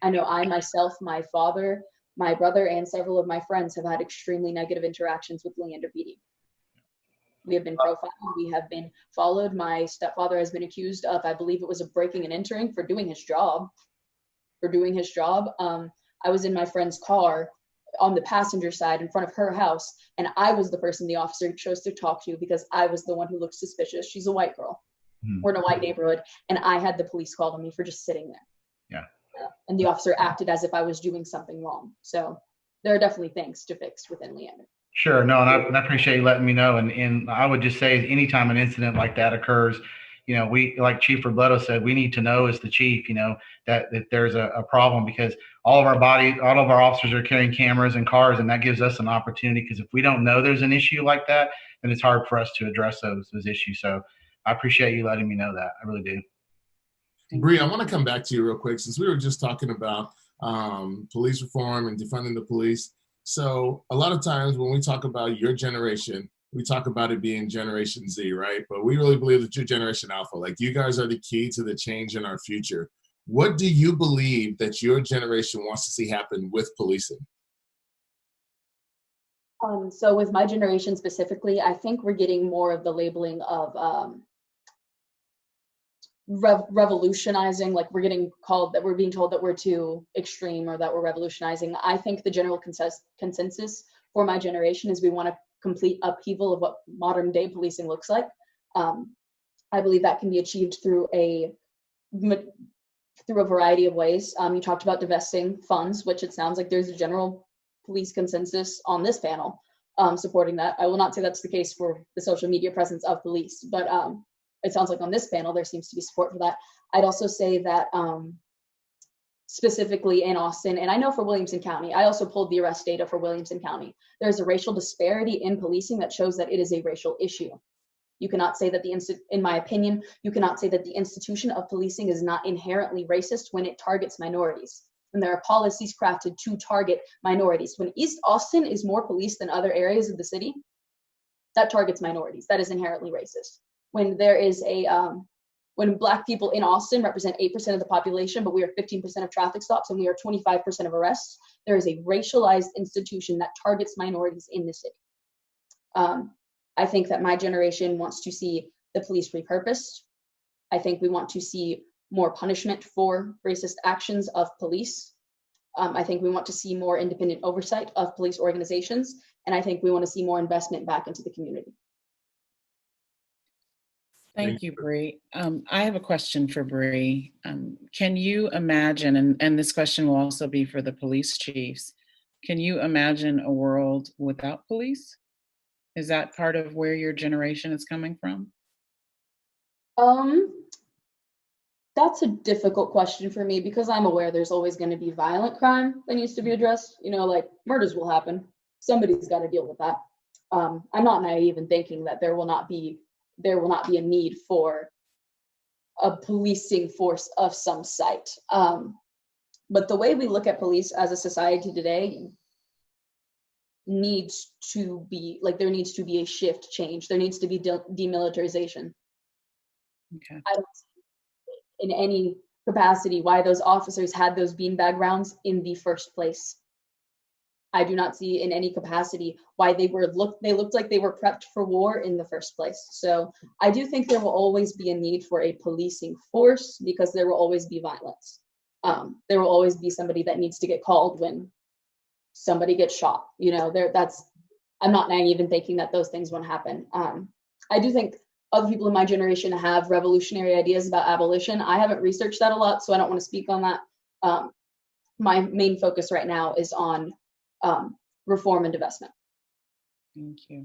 I know I myself, my father, my brother, and several of my friends have had extremely negative interactions with Leander PD. We have been profiled, we have been followed. My stepfather has been accused of, I believe it was a breaking and entering for doing his job. I was in my friend's car on the passenger side in front of her house, and I was the person the officer chose to talk to because I was the one who looked suspicious. She's a white girl. We're in a white neighborhood, and I had the police called on me for just sitting there. Yeah. And the officer acted as if I was doing something wrong. So there are definitely things to fix within Leander. Sure. No, and I appreciate you letting me know. And I would just say anytime an incident like that occurs, we, like Chief Robledo said, we need to know as the chief, that there's a problem, because all of our officers are carrying cameras and cars, and that gives us an opportunity, because if we don't know there's an issue like that, then it's hard for us to address those issues. So I appreciate you letting me know that. I really do. Bree, I want to come back to you real quick, since we were just talking about police reform and defunding the police. So a lot of times when we talk about your generation, we talk about it being Generation Z, right? But we really believe that you're Generation Alpha. Like, you guys are the key to the change in our future. What do you believe that your generation wants to see happen with policing? So with my generation specifically, I think we're getting more of the labeling of revolutionizing. Like, we're being told that we're too extreme or that we're revolutionizing. I think the general consensus for my generation is we want a complete upheaval of what modern day policing looks like. I believe that can be achieved through a variety of ways. You talked about divesting funds, which it sounds like there's a general police consensus on this panel supporting that. I will not say that's the case for the social media presence of police, but it sounds like on this panel there seems to be support for that. I'd also say that specifically in Austin, and I know for Williamson County, I also pulled the arrest data for Williamson County. There's a racial disparity in policing that shows that it is a racial issue. You cannot say that in my opinion, you cannot say that the institution of policing is not inherently racist when it targets minorities. When there are policies crafted to target minorities. When East Austin is more policed than other areas of the city, that targets minorities. That is inherently racist. When there is when Black people in Austin represent 8% of the population, but we are 15% of traffic stops and we are 25% of arrests, there is a racialized institution that targets minorities in the city. I think that my generation wants to see the police repurposed. I think we want to see more punishment for racist actions of police. I think we want to see more independent oversight of police organizations, and I think we want to see more investment back into the community. Thank you, Bree. I have a question for Bree. Can you imagine, and this question will also be for the police chiefs, can you imagine a world without police? Is that part of where your generation is coming from? That's a difficult question for me because I'm aware there's always going to be violent crime that needs to be addressed. Like murders will happen. Somebody's got to deal with that. I'm not naive in thinking that there will not be a need for a policing force of some site. But the way we look at police as a society today needs to be, there needs to be a shift change. There needs to be demilitarization. Okay. I don't see in any capacity why those officers had those beanbag rounds in the first place. I do not see in any capacity why they looked like they were prepped for war in the first place. So I do think there will always be a need for a policing force, because there will always be violence. There will always be somebody that needs to get called when somebody gets shot. You know, I'm not naive in thinking that those things won't happen. I do think other people in my generation have revolutionary ideas about abolition. I haven't researched that a lot, so I don't want to speak on that. My main focus right now is on reform and divestment. Thank you.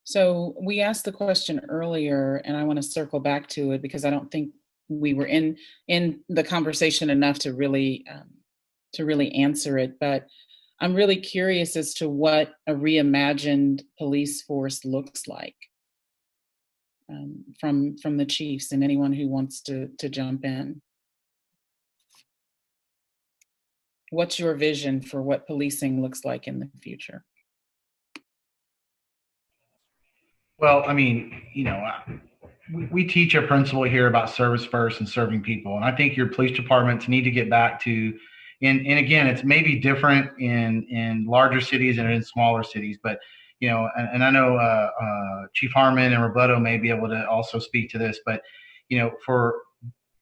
So we asked the question earlier, and I want to circle back to it because I don't think we were in the conversation enough to really answer it. But I'm really curious as to what a reimagined police force looks like, from the chiefs and anyone who wants to jump in. What's your vision for what policing looks like in the future? Well, I mean, you know, we teach a principle here about service first and serving people. And I think your police departments need to get back to, and again, it's maybe different in larger cities and in smaller cities, but, you know, and I know Chief Harmon and Roberto may be able to also speak to this, but, you know, for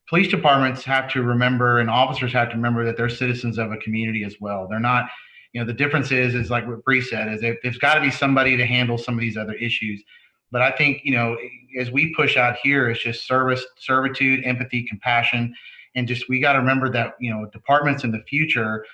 police departments have to remember, and officers have to remember, that they're citizens of a community as well. They're not, you know, the difference is like what Bree said, is there's got to be somebody to handle some of these other issues. But I think, you know, as we push out here, it's just service, servitude, empathy, compassion, and just, we got to remember that, you know, departments in the future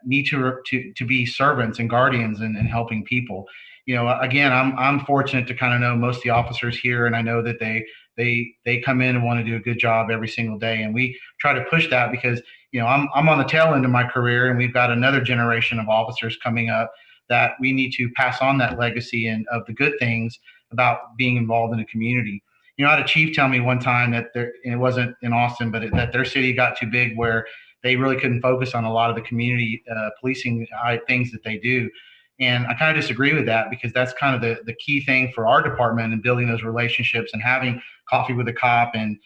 need to be servants and guardians and helping people. You know, again, I'm fortunate to kind of know most of the officers here, and I know that they come in and want to do a good job every single day, and we try to push that because, you know, I'm on the tail end of my career, and we've got another generation of officers coming up that we need to pass on that legacy and of the good things about being involved in a community. You know, I had a chief tell me one time that and it wasn't in Austin, but that their city got too big where they really couldn't focus on a lot of the community policing things that they do. And I kind of disagree with that, because that's kind of the key thing for our department, and building those relationships and having coffee with a cop and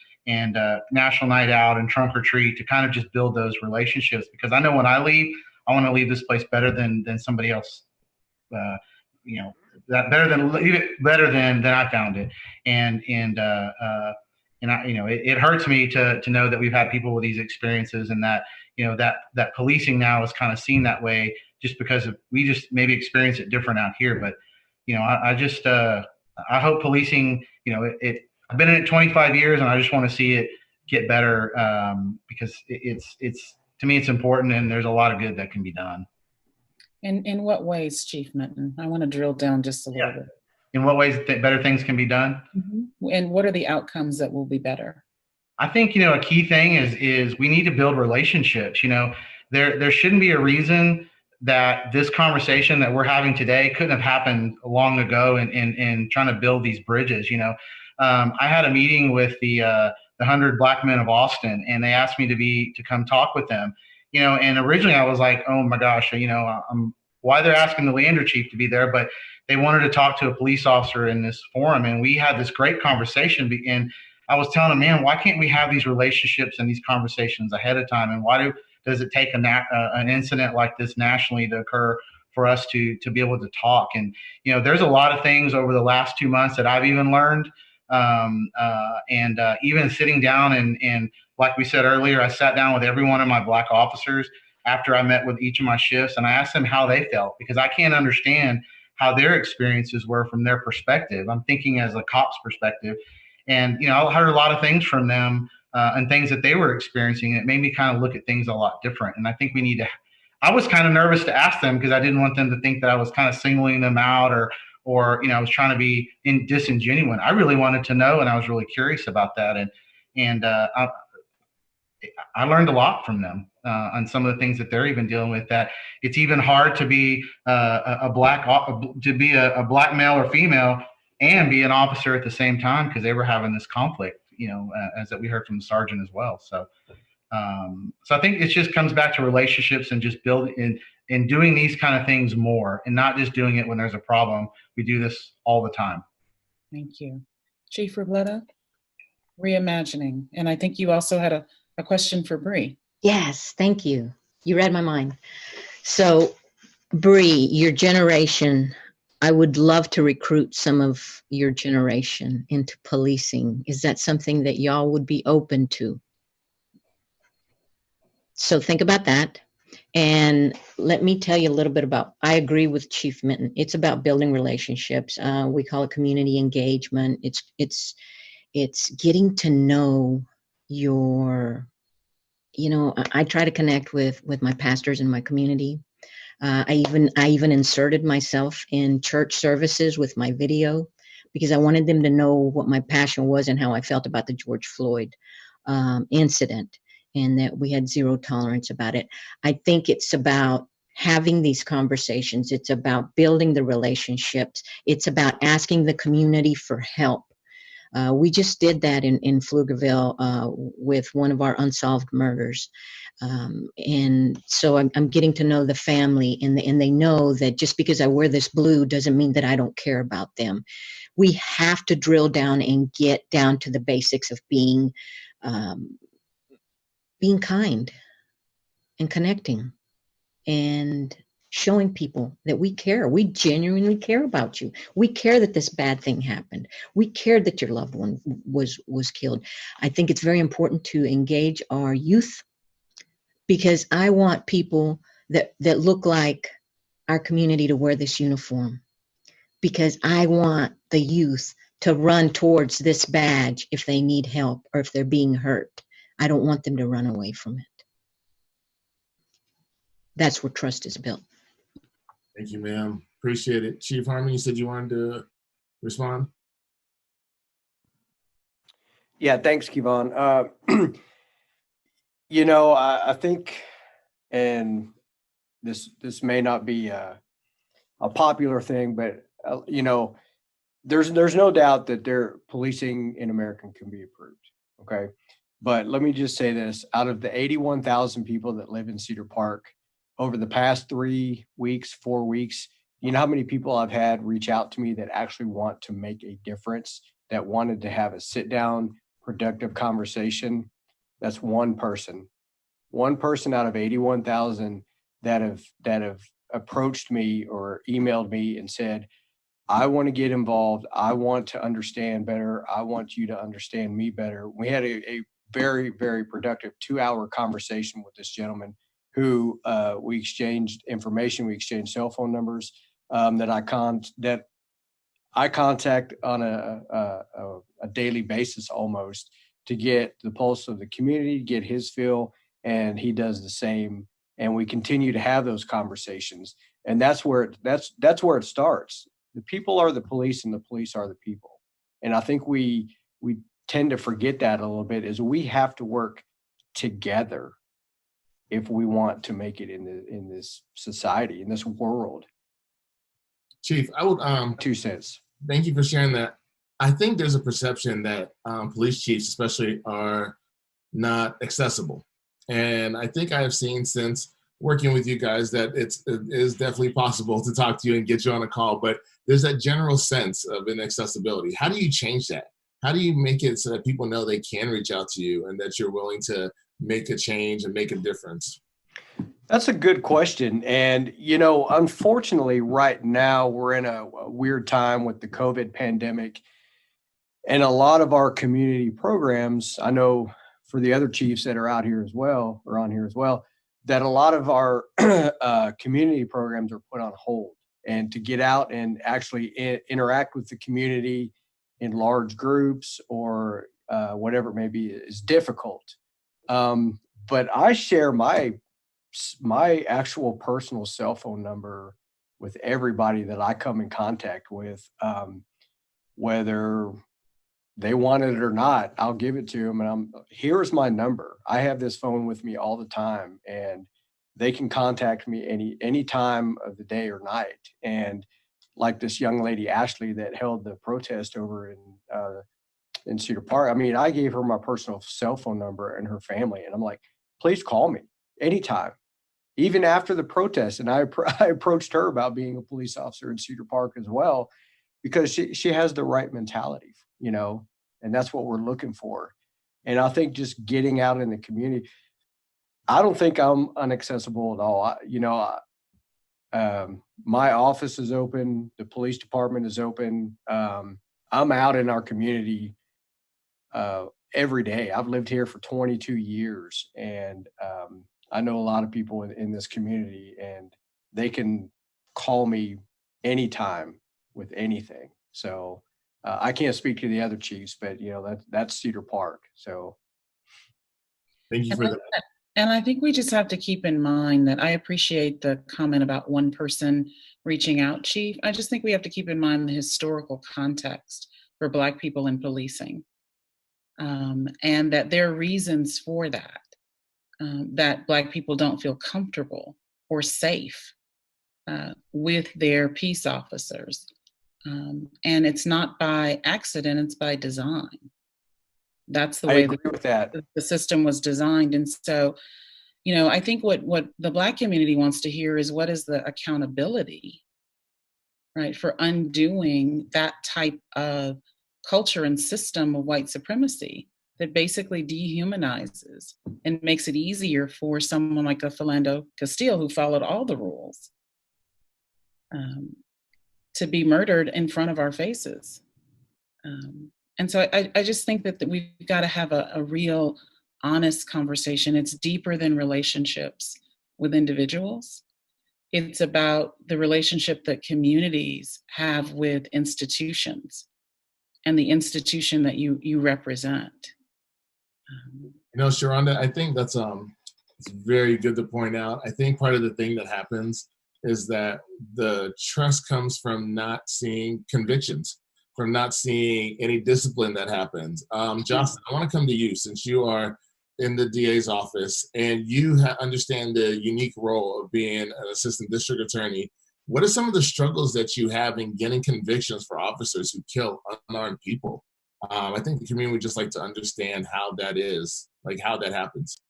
national night out and trunk or treat, to kind of just build those relationships. Because I know when I leave, I want to leave this place better than somebody else. You know, that leave it better than I found it. And I, you know, it hurts me to know that we've had people with these experiences, and that, you know, that policing now is kind of seen that way, just because we just maybe experience it different out here. But, you know, I hope policing, you know, I've been in it 25 years, and I just want to see it get better, because it's to me, it's important, and there's a lot of good that can be done. And in what ways, Chief Minton? I want to drill down just a little bit. In what ways better things can be done? Mm-hmm. And what are the outcomes that will be better? I think, you know, a key thing is we need to build relationships. You know, there shouldn't be a reason that this conversation that we're having today couldn't have happened long ago in trying to build these bridges. You know, I had a meeting with the 100 Black Men of Austin, and they asked me to come talk with them. You know, and originally I was like, oh my gosh, you know, why they're asking the Leander chief to be there, but they wanted to talk to a police officer in this forum, and we had this great conversation. And I was telling them, man, why can't we have these relationships and these conversations ahead of time? And why does it take an incident like this nationally to occur for us to be able to talk? And, you know, there's a lot of things over the last 2 months that I've even learned. Even sitting down and like we said earlier, I sat down with every one of my Black officers after I met with each of my shifts, and I asked them how they felt, because I can't understand how their experiences were from their perspective. I'm thinking as a cop's perspective. And, you know, I heard a lot of things from them and things that they were experiencing. And it made me kind of look at things a lot different. And I think I was kind of nervous to ask them, because I didn't want them to think that I was kind of singling them out or, you know, I was trying to be disingenuous. I really wanted to know, and I was really curious about that. And I learned a lot from them on some of the things that they're even dealing with, that it's even hard to be a black male or female and be an officer at the same time, because they were having this conflict, you know, as that we heard from the sergeant as well. So I think it just comes back to relationships and just building and doing these kind of things more, and not just doing it when there's a problem. We do this all the time. Thank you. Chief Robledo? Reimagining. And I think you also had a question for Bree. Yes, thank you. You read my mind. So, Bree, your generation, I would love to recruit some of your generation into policing. Is that something that y'all would be open to? So think about that. And let me tell you a little bit about, I agree with Chief Minton. It's about building relationships. We call it community engagement. It's getting to know your, I try to connect with my pastors in my community. I even inserted myself in church services with my video because I wanted them to know what my passion was and how I felt about the George Floyd incident, and that we had zero tolerance about it. I think it's about having these conversations. It's about building the relationships. It's about asking the community for help. We just did that in Pflugerville with one of our unsolved murders. And so I'm getting to know the family, and they know that just because I wear this blue doesn't mean that I don't care about them. We have to drill down and get down to the basics of being kind and connecting and showing people that we care. We genuinely care about you. We care that this bad thing happened. We care that your loved one was killed. I think it's very important to engage our youth, because I want people that look like our community to wear this uniform, because I want the youth to run towards this badge if they need help or if they're being hurt. I don't want them to run away from it. That's where trust is built. Thank you, ma'am. Appreciate it. Chief Harmon, you said you wanted to respond? Yeah, thanks, Keivon. I think, and this may not be a popular thing, but there's no doubt that policing in America can be improved. Okay, but let me just say this: out of the 81,000 people that live in Cedar Park, over the past 4 weeks, you know how many people I've had reach out to me that actually want to make a difference, that wanted to have a sit down, productive conversation? That's one person out of 81,000 that have approached me or emailed me and said, I want to get involved. I want to understand better. I want you to understand me better. We had a very, very productive 2-hour conversation with this gentleman who we exchanged information. We exchanged cell phone numbers that I contact on a daily basis almost, to get the pulse of the community, get his feel, and he does the same. And we continue to have those conversations, and that's where it starts. The people are the police, and the police are the people. And I think we tend to forget that a little bit, is we have to work together if we want to make it in this society, in this world. Chief, I would 2 cents. Thank you for sharing that. I think there's a perception that police chiefs especially are not accessible. And I think I have seen since working with you guys that it is definitely possible to talk to you and get you on a call, but there's that general sense of inaccessibility. How do you change that? How do you make it so that people know they can reach out to you and that you're willing to make a change and make a difference? That's a good question. And, unfortunately, right now we're in a weird time with the COVID pandemic. And a lot of our community programs, I know for the other chiefs that are out here as well, or on here as well, that a lot of our community programs are put on hold. And to get out and actually interact with the community in large groups or whatever it may be is difficult. But I share my actual personal cell phone number with everybody that I come in contact with, whether they want it or not. I'll give it to them, and here's my number. I have this phone with me all the time, and they can contact me any time of the day or night. And like this young lady, Ashley, that held the protest over in Cedar Park, I gave her my personal cell phone number and her family, and I'm like, please call me anytime, even after the protest. And I approached her about being a police officer in Cedar Park as well, because she has the right mentality, And that's what we're looking for. And I think just getting out in the community, I don't think I'm inaccessible at all. My office is open. The police department is open. I'm out in our community every day. I've lived here for 22 years, and I know a lot of people in this community, and they can call me anytime with anything. So I can't speak to the other chiefs, but that's Cedar Park. So thank you for that. And I think we just have to keep in mind that I appreciate the comment about one person reaching out, Chief. I just think we have to keep in mind the historical context for Black people in policing, and that there are reasons for that, that Black people don't feel comfortable or safe with their peace officers. And it's not by accident, it's by design. That's the way the system was designed. And so, I think what the Black community wants to hear is, what is the accountability, right, for undoing that type of culture and system of white supremacy that basically dehumanizes and makes it easier for someone like a Philando Castile, who followed all the rules, to be murdered in front of our faces. And so I just think that we've got to have a real honest conversation. It's deeper than relationships with individuals. It's about the relationship that communities have with institutions and the institution that you represent. Shuronda, I think that's it's very good to point out. I think part of the thing that happens is that the trust comes from not seeing convictions, from not seeing any discipline that happens. Jocelyn, I want to come to you, since you are in the DA's office and you understand the unique role of being an assistant district attorney. What are some of the struggles that you have in getting convictions for officers who kill unarmed people? I think the community would just like to understand how that is, like how that happens.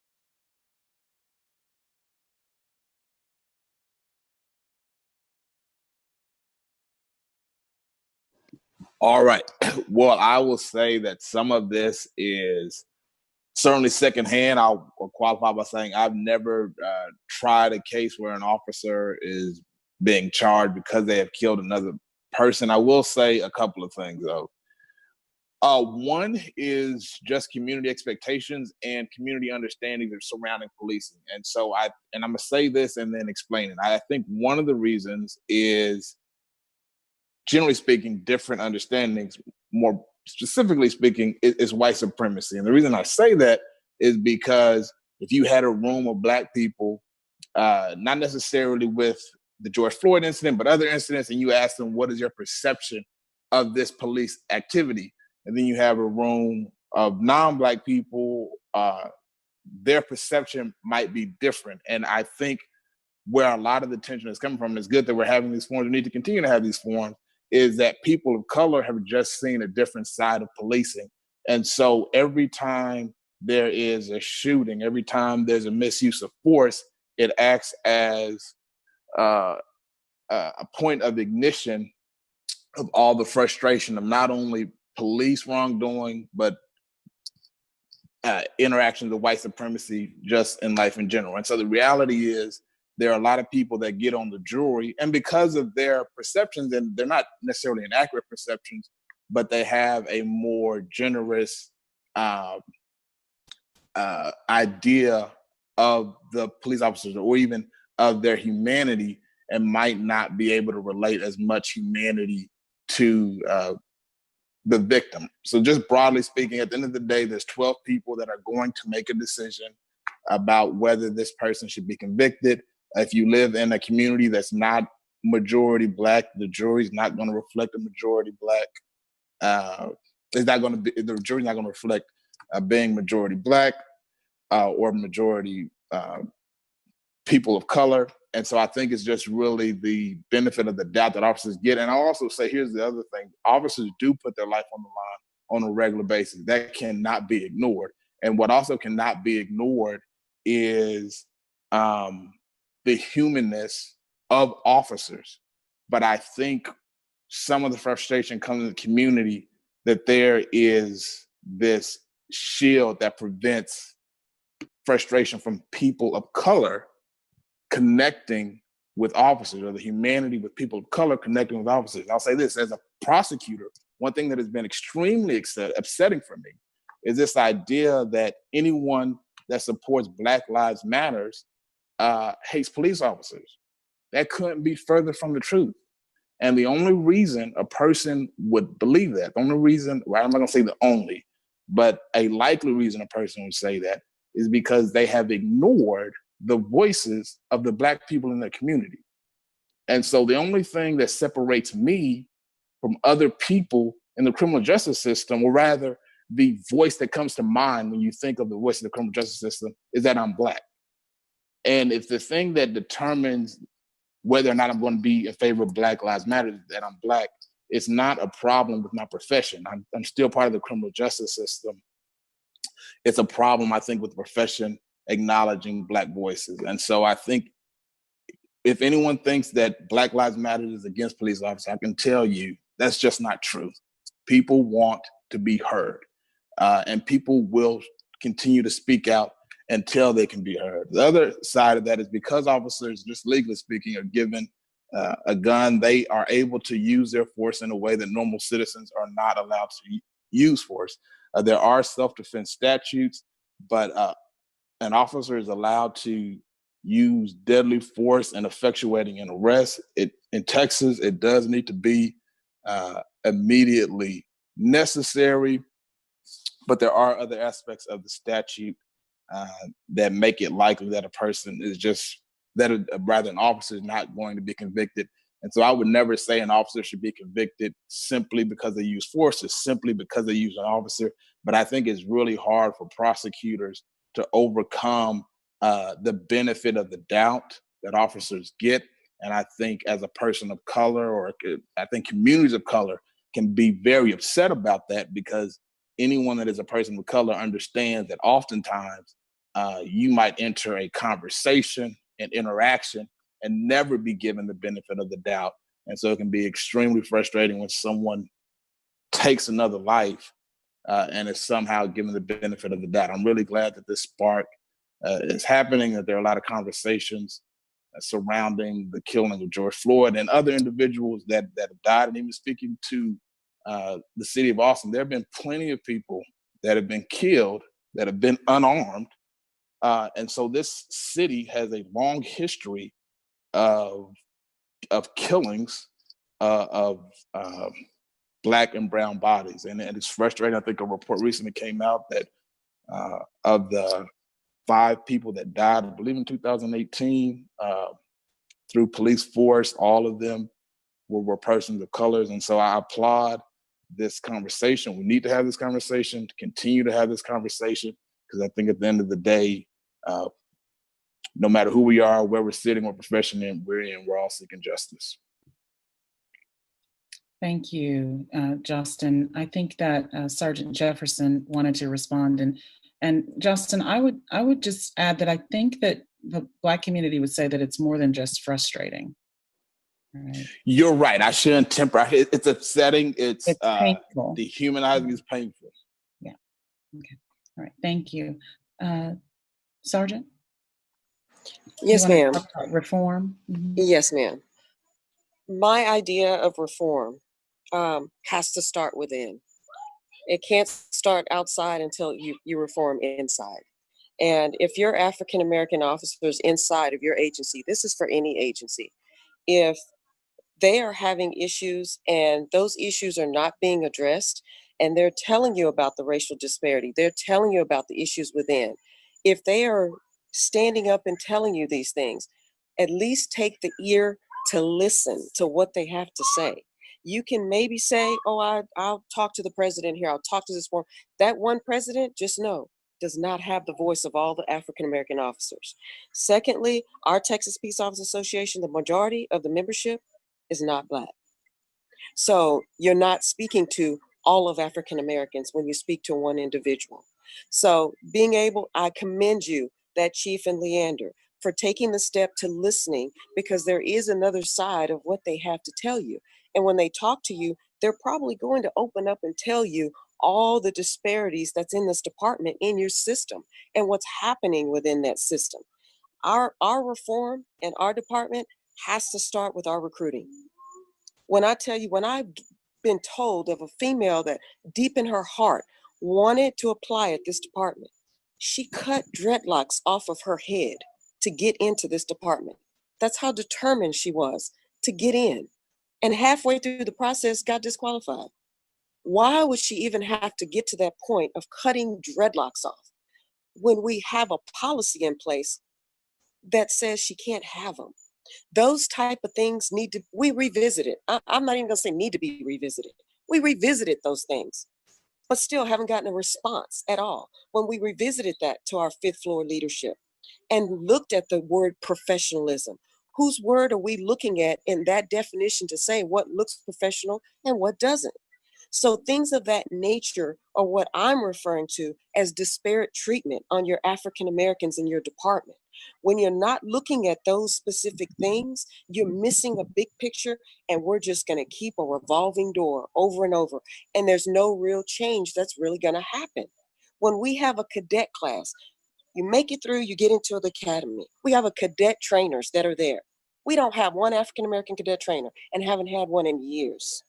All right. Well, I will say that some of this is certainly secondhand. I'll qualify by saying I've never tried a case where an officer is being charged because they have killed another person. I will say a couple of things, though. One is just community expectations and community understanding of surrounding policing. And so I'm going to say this and then explain it. I think one of the reasons is, generally speaking, different understandings, more specifically speaking, is white supremacy. And the reason I say that is because if you had a room of Black people, not necessarily with the George Floyd incident, but other incidents, and you ask them, what is your perception of this police activity? And then you have a room of non-Black people, their perception might be different. And I think where a lot of the tension is coming from, and it's good that we're having these forums, we need to continue to have these forums, is that people of color have just seen a different side of policing. And so every time there is a shooting, every time there's a misuse of force, it acts as a point of ignition of all the frustration of not only police wrongdoing, but interactions of white supremacy just in life in general. And so the reality is, there are a lot of people that get on the jury, and because of their perceptions, and they're not necessarily inaccurate perceptions, but they have a more generous idea of the police officers, or even of their humanity, and might not be able to relate as much humanity to the victim. So just broadly speaking, at the end of the day, there's 12 people that are going to make a decision about whether this person should be convicted. If you live in a community that's not majority Black, the jury's not going to reflect a majority Black. The jury's not going to reflect being majority Black or majority people of color. And so I think it's just really the benefit of the doubt that officers get. And I'll also say, here's the other thing. Officers do put their life on the line on a regular basis. That cannot be ignored. And what also cannot be ignored is the humanness of officers. But I think some of the frustration comes in the community that there is this shield that prevents frustration from people of color connecting with officers, or the humanity with people of color connecting with officers. I'll say this, as a prosecutor, one thing that has been extremely upsetting for me is this idea that anyone that supports Black Lives Matters hates police officers. That couldn't be further from the truth. And the only reason a person would believe that, the only reason, well, I'm not gonna say the only, but a likely reason a person would say that is because they have ignored the voices of the Black people in their community. And so the only thing that separates me from other people in the criminal justice system, or rather the voice that comes to mind when you think of the voice of the criminal justice system, is that I'm Black. And if the thing that determines whether or not I'm going to be in favor of Black Lives Matter is that I'm Black, it's not a problem with my profession. I'm still part of the criminal justice system. It's a problem, I think, with the profession acknowledging Black voices. And so I think if anyone thinks that Black Lives Matter is against police officers, I can tell you that's just not true. People want to be heard, and people will continue to speak out until they can be heard. The other side of that is because officers, just legally speaking, are given a gun, they are able to use their force in a way that normal citizens are not allowed to use force. There are self-defense statutes, but an officer is allowed to use deadly force in effectuating an arrest. In Texas, it does need to be immediately necessary, but there are other aspects of the statute that make it likely that a person is just, rather an officer is not going to be convicted. And so I would never say an officer should be convicted simply because they use force, or simply because they use an officer. But I think it's really hard for prosecutors to overcome the benefit of the doubt that officers get. And I think as a person of color, or I think communities of color can be very upset about that, because anyone that is a person of color understands that oftentimes you might enter a conversation, an interaction, and never be given the benefit of the doubt. And so it can be extremely frustrating when someone takes another life and is somehow given the benefit of the doubt. I'm really glad that this spark is happening, that there are a lot of conversations surrounding the killing of George Floyd and other individuals that have died. And even speaking to the city of Austin, there have been plenty of people that have been killed that have been unarmed. And so this city has a long history of killings of Black and brown bodies. And it's frustrating. I think a report recently came out that of the 5 people that died, I believe in 2018, through police force, all of them were persons of colors. And so I applaud this conversation. We need to have this conversation, to continue to have this conversation, because I think at the end of the day, no matter who we are, where we're sitting, what profession we're in, we're all seeking justice. Thank you, Justin. I think that Sergeant Jefferson wanted to respond, and Justin, I would just add that I think that the Black community would say that it's more than just frustrating. Right. You're right. I shouldn't temper. It's upsetting. It's painful. Dehumanizing is painful. Yeah. Okay. All right. Thank you, Sergeant. Yes, ma'am. Reform. Mm-hmm. Yes, ma'am. My idea of reform has to start within. It can't start outside until you reform inside. And if your African American officers inside of your agency, this is for any agency, if they are having issues and those issues are not being addressed, and they're telling you about the racial disparity, they're telling you about the issues within, if they are standing up and telling you these things, at least take the ear to listen to what they have to say. You can maybe say, oh, I'll talk to the president here, I'll talk to this one. That one president, just know, does not have the voice of all the African American officers. Secondly, our Texas Peace Officers Association, the majority of the membership is not Black. So you're not speaking to all of African Americans when you speak to one individual. So being able, I commend you, that Chief and Leander, for taking the step to listening, because there is another side of what they have to tell you. And when they talk to you, they're probably going to open up and tell you all the disparities that's in this department, in your system, and what's happening within that system. Our reform and our department has to start with our recruiting. When I tell you, when I've been told of a female that deep in her heart wanted to apply at this department, she cut dreadlocks off of her head to get into this department. That's how determined she was to get in. And halfway through the process, got disqualified. Why would she even have to get to that point of cutting dreadlocks off when we have a policy in place that says she can't have them? Those type of things we revisit it. I'm not even gonna say need to be revisited. We revisited those things, but still haven't gotten a response at all. When we revisited that to our 5th floor leadership and looked at the word professionalism, whose word are we looking at in that definition to say what looks professional and what doesn't? So things of that nature are what I'm referring to as disparate treatment on your African Americans in your department. When you're not looking at those specific things, you're missing a big picture, and we're just going to keep a revolving door over and over. And there's no real change that's really going to happen. When we have a cadet class, you make it through, you get into the academy. We have a cadet trainers that are there. We don't have one African American cadet trainer and haven't had one in years.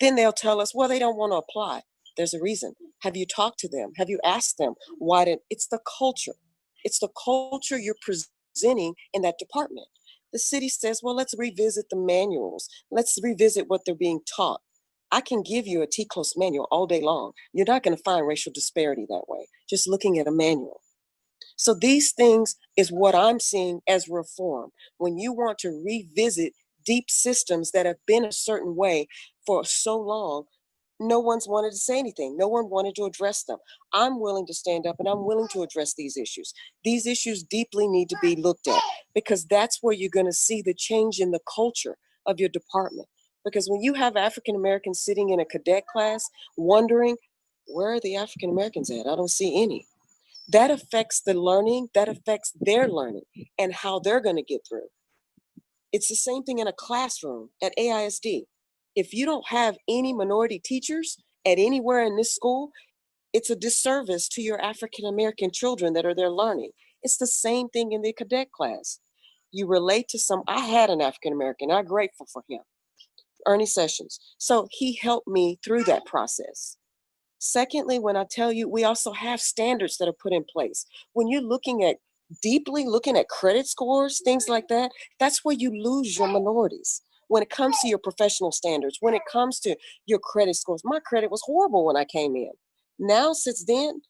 Then they'll tell us, well, they don't want to apply. There's a reason. Have you talked to them? Have you asked them why? It's the culture. It's the culture you're presenting in that department. The city says, well, let's revisit the manuals. Let's revisit what they're being taught. I can give you a TCLOS manual all day long. You're not going to find racial disparity that way, just looking at a manual. So these things is what I'm seeing as reform. When you want to revisit deep systems that have been a certain way for so long, no one's wanted to say anything. No one wanted to address them. I'm willing to stand up and I'm willing to address these issues. These issues deeply need to be looked at, because that's where you're going to see the change in the culture of your department. Because when you have African Americans sitting in a cadet class wondering, where are the African Americans at? I don't see any. That affects the learning, that affects their learning and how they're going to get through. It's the same thing in a classroom at AISD. If you don't have any minority teachers at anywhere in this school, it's a disservice to your African American children that are there learning. It's the same thing in the cadet class. You relate to I had an African American, I'm grateful for him, Ernie Sessions. So he helped me through that process. Secondly, when I tell you, we also have standards that are put in place. When you're deeply looking at credit scores, things like that, that's where you lose your minorities. When it comes to your professional standards, when it comes to your credit scores, my credit was horrible when I came in. Now, since then,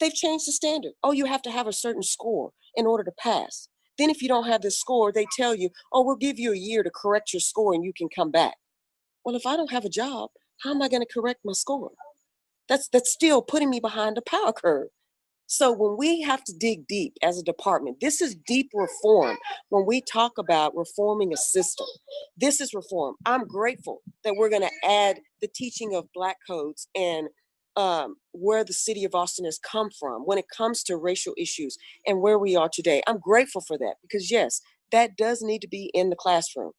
they've changed the standard. Oh, you have to have a certain score in order to pass. Then if you don't have this score, they tell you, oh, we'll give you a year to correct your score and you can come back. Well, if I don't have a job, how am I going to correct my score? That's still putting me behind the power curve. So when we have to dig deep as a department, this is deep reform. When we talk about reforming a system, this is reform. I'm grateful that we're going to add the teaching of Black codes and where the city of Austin has come from when it comes to racial issues and where we are today. I'm grateful for that, because yes, that does need to be in the classroom,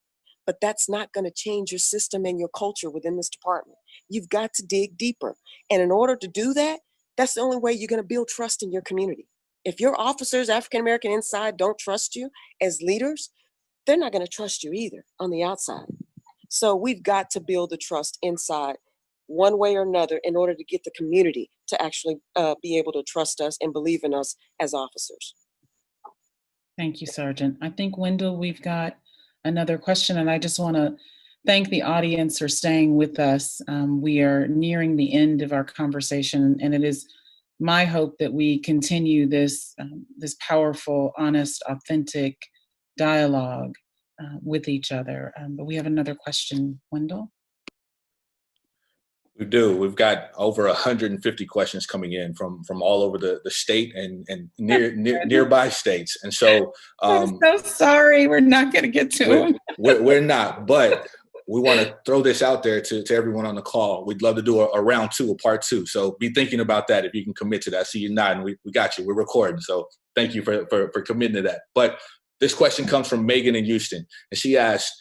but that's not going to change your system and your culture within this department. You've got to dig deeper. And in order to do that, that's the only way you're going to build trust in your community. If your officers, African American inside, don't trust you as leaders, they're not going to trust you either on the outside. So we've got to build the trust inside one way or another in order to get the community to actually be able to trust us and believe in us as officers. Thank you, Sergeant. I think, Wendell, we've got another question, and I just want to thank the audience for staying with us. We are nearing the end of our conversation, and it is my hope that we continue this powerful, honest, authentic dialogue with each other. But we have another question, Wendell. We do. We've got over 150 questions coming in from all over the state and nearby states. And so I'm so sorry, we're not going to get to them. We're not, but we want to throw this out there to everyone on the call. We'd love to do a round two, a part two. So be thinking about that if you can commit to that. I see you nodding. We got you. We're recording. So thank you for committing to that. But this question comes from Megan in Houston, and she asks,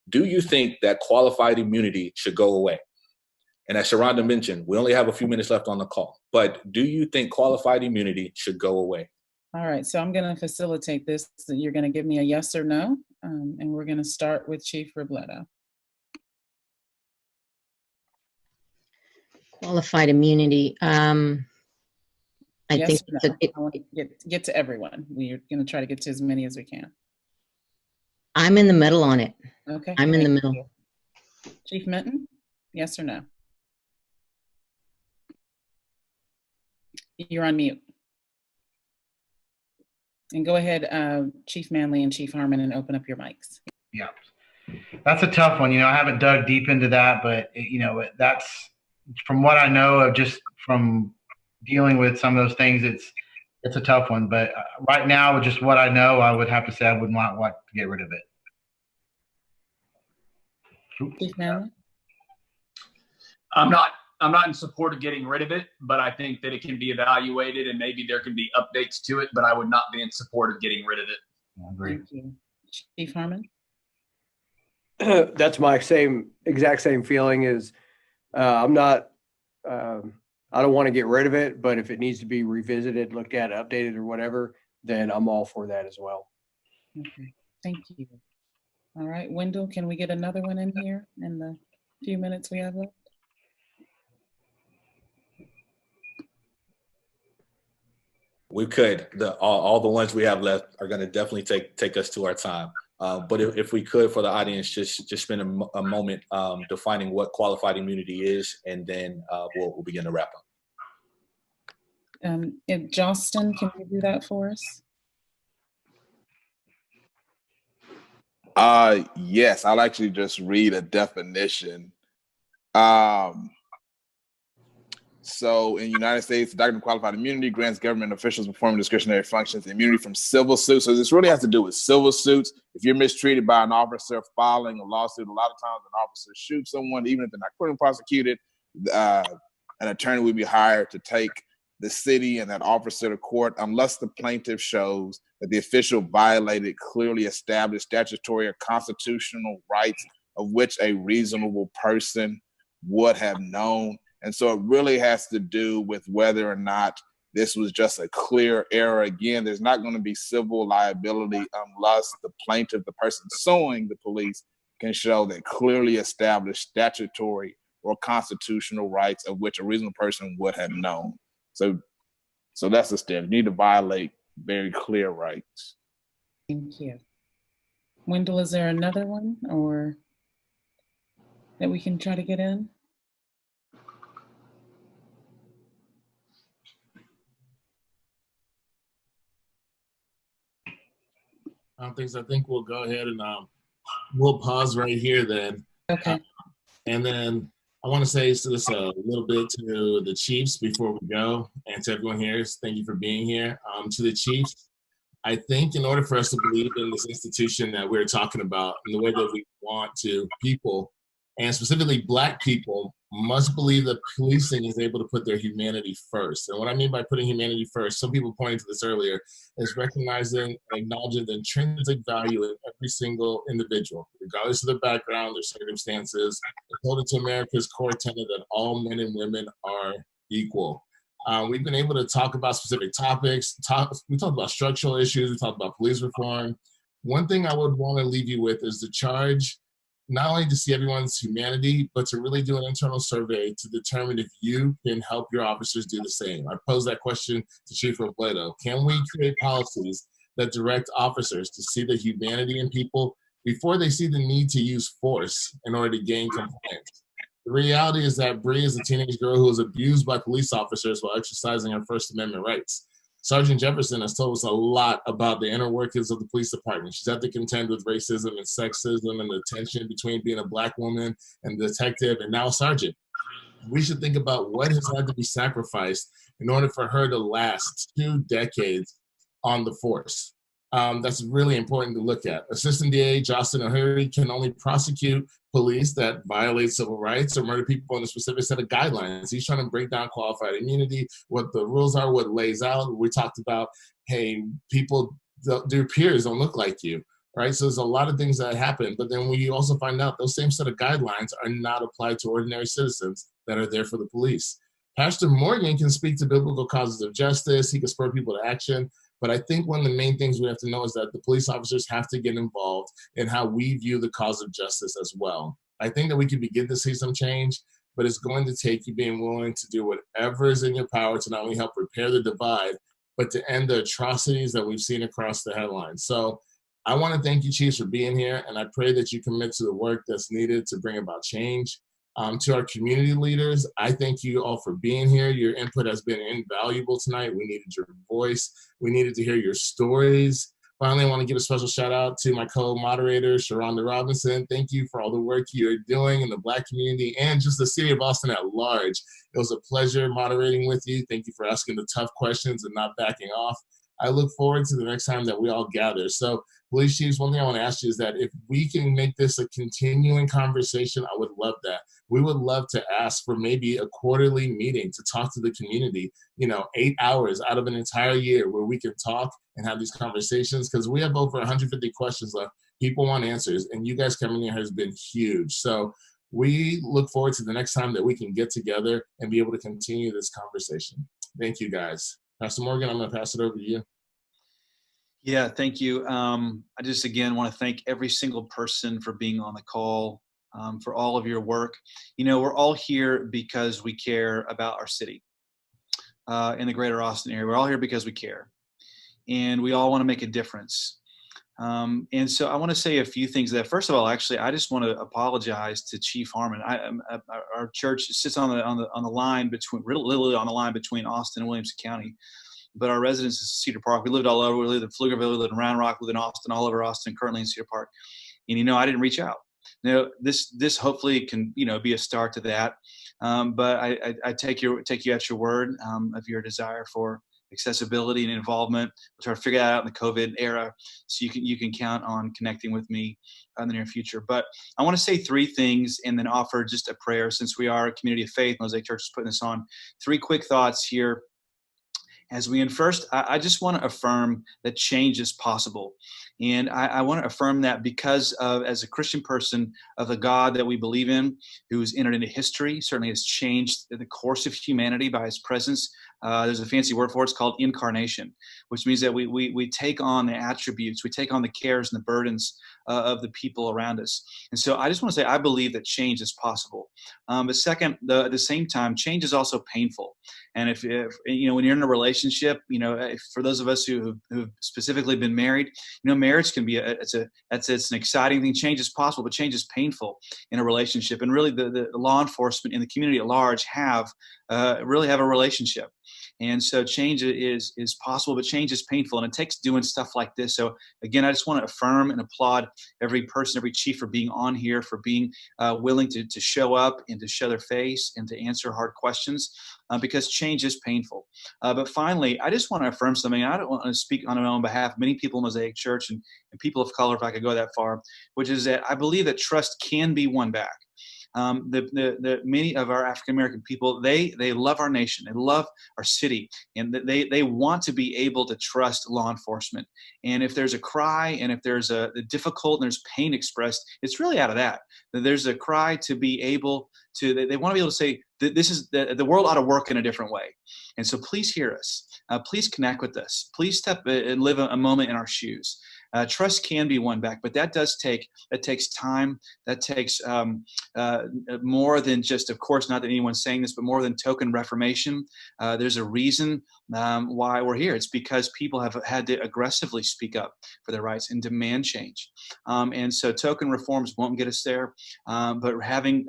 do you think that qualified immunity should go away? And as Shuronda mentioned, we only have a few minutes left on the call, but do you think qualified immunity should go away? All right, so I'm going to facilitate this. So you're going to give me a yes or no, and we're going to start with Chief Robledo. Qualified immunity. I Yes think or no? I want to get to everyone. We're going to try to get to as many as we can. I'm in the middle on it. Okay. I'm in the middle. You. Chief Minton, yes or no? You're on mute. And go ahead, Chief Manley and Chief Harmon, and open up your mics. Yeah, that's a tough one. I haven't dug deep into that, but that's from what I know of just from dealing with some of those things. It's a tough one, but right now, with just what I know, I would have to say I would not want to get rid of it. Chief Manley? I'm not in support of getting rid of it, but I think that it can be evaluated and maybe there can be updates to it, but I would not be in support of getting rid of it. I agree. Thank you. Chief Harmon? That's my exact same feeling. Is I don't want to get rid of it, but if it needs to be revisited, looked at, updated, or whatever, then I'm all for that as well. Okay, thank you. All right, Wendell, can we get another one in here in the few minutes we have left? We could. All the ones we have left are going to definitely take us to our time. But if we could, for the audience, just spend a moment defining what qualified immunity is, and then we'll begin to wrap up. Justin, can you do that for us? Yes, I'll actually just read a definition. So in the United States, the doctrine of qualified immunity grants government officials performing discretionary functions immunity from civil suits. So this really has to do with civil suits. If you're mistreated by an officer filing a lawsuit, a lot of times an officer shoots someone, even if they're not criminally prosecuted, an attorney will be hired to take the city and that officer to court unless the plaintiff shows that the official violated clearly established statutory or constitutional rights of which a reasonable person would have known. And so it really has to do with whether or not this was just a clear error. Again, there's not going to be civil liability unless the plaintiff, the person suing the police, can show that clearly established statutory or constitutional rights of which a reasonable person would have known. So that's the step. You need to violate very clear rights. Thank you. Wendell, is there another one or that we can try to get in? I think we'll go ahead and we'll pause right here then. Okay. And then I want to say this a little bit to the Chiefs before we go, and to everyone here. Thank you for being here. To the Chiefs, I think in order for us to believe in this institution that we're talking about in the way that we want to, people, and specifically Black people, must believe that policing is able to put their humanity first. And what I mean by putting humanity first, some people pointed to this earlier, is recognizing and acknowledging the intrinsic value in every single individual, regardless of their background, their circumstances. According to America's core tenet that all men and women are equal. We've been able to talk about specific topics. We talked about structural issues. We talked about police reform. One thing I would want to leave you with is the charge not only to see everyone's humanity, but to really do an internal survey to determine if you can help your officers do the same. I posed that question to Chief Robledo. Can we create policies that direct officers to see the humanity in people before they see the need to use force in order to gain compliance? The reality is that Bree is a teenage girl who was abused by police officers while exercising her First Amendment rights. Sergeant Jefferson has told us a lot about the inner workings of the police department. She's had to contend with racism and sexism and the tension between being a Black woman and detective and now sergeant. We should think about what has had to be sacrificed in order for her to last 2 decades on the force. That's really important to look at. Assistant DA Justin O'Hurry can only prosecute police that violate civil rights or murder people on a specific set of guidelines. He's trying to break down qualified immunity, what the rules are, what it lays out. We talked about, hey, people, their peers don't look like you. right? So there's a lot of things that happen, but then we also find out those same set of guidelines are not applied to ordinary citizens that are there for the police. Pastor Morgan can speak to biblical causes of justice. He can spur people to action. But I think one of the main things we have to know is that the police officers have to get involved in how we view the cause of justice as well. I think that we can begin to see some change, but it's going to take you being willing to do whatever is in your power to not only help repair the divide, but to end the atrocities that we've seen across the headlines. So I want to thank you, Chiefs, for being here, and I pray that you commit to the work that's needed to bring about change. To our community leaders, I thank you all for being here. Your input has been invaluable tonight. We needed your voice. We needed to hear your stories. Finally, I want to give a special shout out to my co-moderator, Shuronda Robinson. Thank you for all the work you're doing in the Black community and just the city of Austin at large. It was a pleasure moderating with you. Thank you for asking the tough questions and not backing off. I look forward to the next time that we all gather. So, Police Chiefs, one thing I want to ask you is that if we can make this a continuing conversation, I would love that. We would love to ask for maybe a quarterly meeting to talk to the community, 8 hours out of an entire year where we can talk and have these conversations, because we have over 150 questions left. People want answers, and you guys coming here has been huge. So we look forward to the next time that we can get together and be able to continue this conversation. Thank you, guys. Pastor Morgan, I'm going to pass it over to you. Yeah, thank you. I just, again, want to thank every single person for being on the call, for all of your work. We're all here because we care about our city in the greater Austin area. We're all here because we care, and we all want to make a difference. And so I want to say a few things. That first of all, actually, I just want to apologize to Chief Harmon. Our church sits on the line between, literally on the line between Austin and Williamson County. But our residence is Cedar Park. We lived all over. We lived in Pflugerville, we lived in Round Rock, we lived in Austin, all over Austin, currently in Cedar Park. And, I didn't reach out. This hopefully can, be a start to that. But I take you at your word of your desire for accessibility and involvement. We'll try to figure that out in the COVID era, so you can count on connecting with me in the near future. But I want to say three things and then offer just a prayer, since we are a community of faith. Mosaic Church is putting this on. Three quick thoughts here. As we end, first, I just want to affirm that change is possible. And I want to affirm that because of, as a Christian person, of the God that we believe in, who's entered into history, certainly has changed the course of humanity by his presence. There's a fancy word for it. It's called incarnation, which means that we take on the attributes, we take on the cares and the burdens of the people around us. And so I just want to say, I believe that change is possible. But second, at the same time, change is also painful. And if when you're in a relationship, for those of us who've specifically been married, marriage can be it's an exciting thing. Change is possible, but change is painful in a relationship. And really, the law enforcement and the community at large really have a relationship. And so change is possible, but change is painful, and it takes doing stuff like this. So again, I just want to affirm and applaud every person, every chief for being on here, for being willing to show up and to show their face and to answer hard questions, because change is painful. But finally, I just want to affirm something. I don't want to speak on my own behalf, many people in Mosaic Church and people of color, if I could go that far, which is that I believe that trust can be won back. Many of our African American people, they love our nation, they love our city, and they want to be able to trust law enforcement. And if there's a cry, and if there's a difficult and there's pain expressed, it's really out of that. There's a cry to be able to. They want to be able to say that this is the world ought to work in a different way. And so please hear us. Please connect with us. Please step and live a moment in our shoes. Trust can be won back, but that takes time. That takes more than just, of course, not that anyone's saying this, but more than token reformation. There's a reason why we're here. It's because people have had to aggressively speak up for their rights and demand change. And so token reforms won't get us there, but having,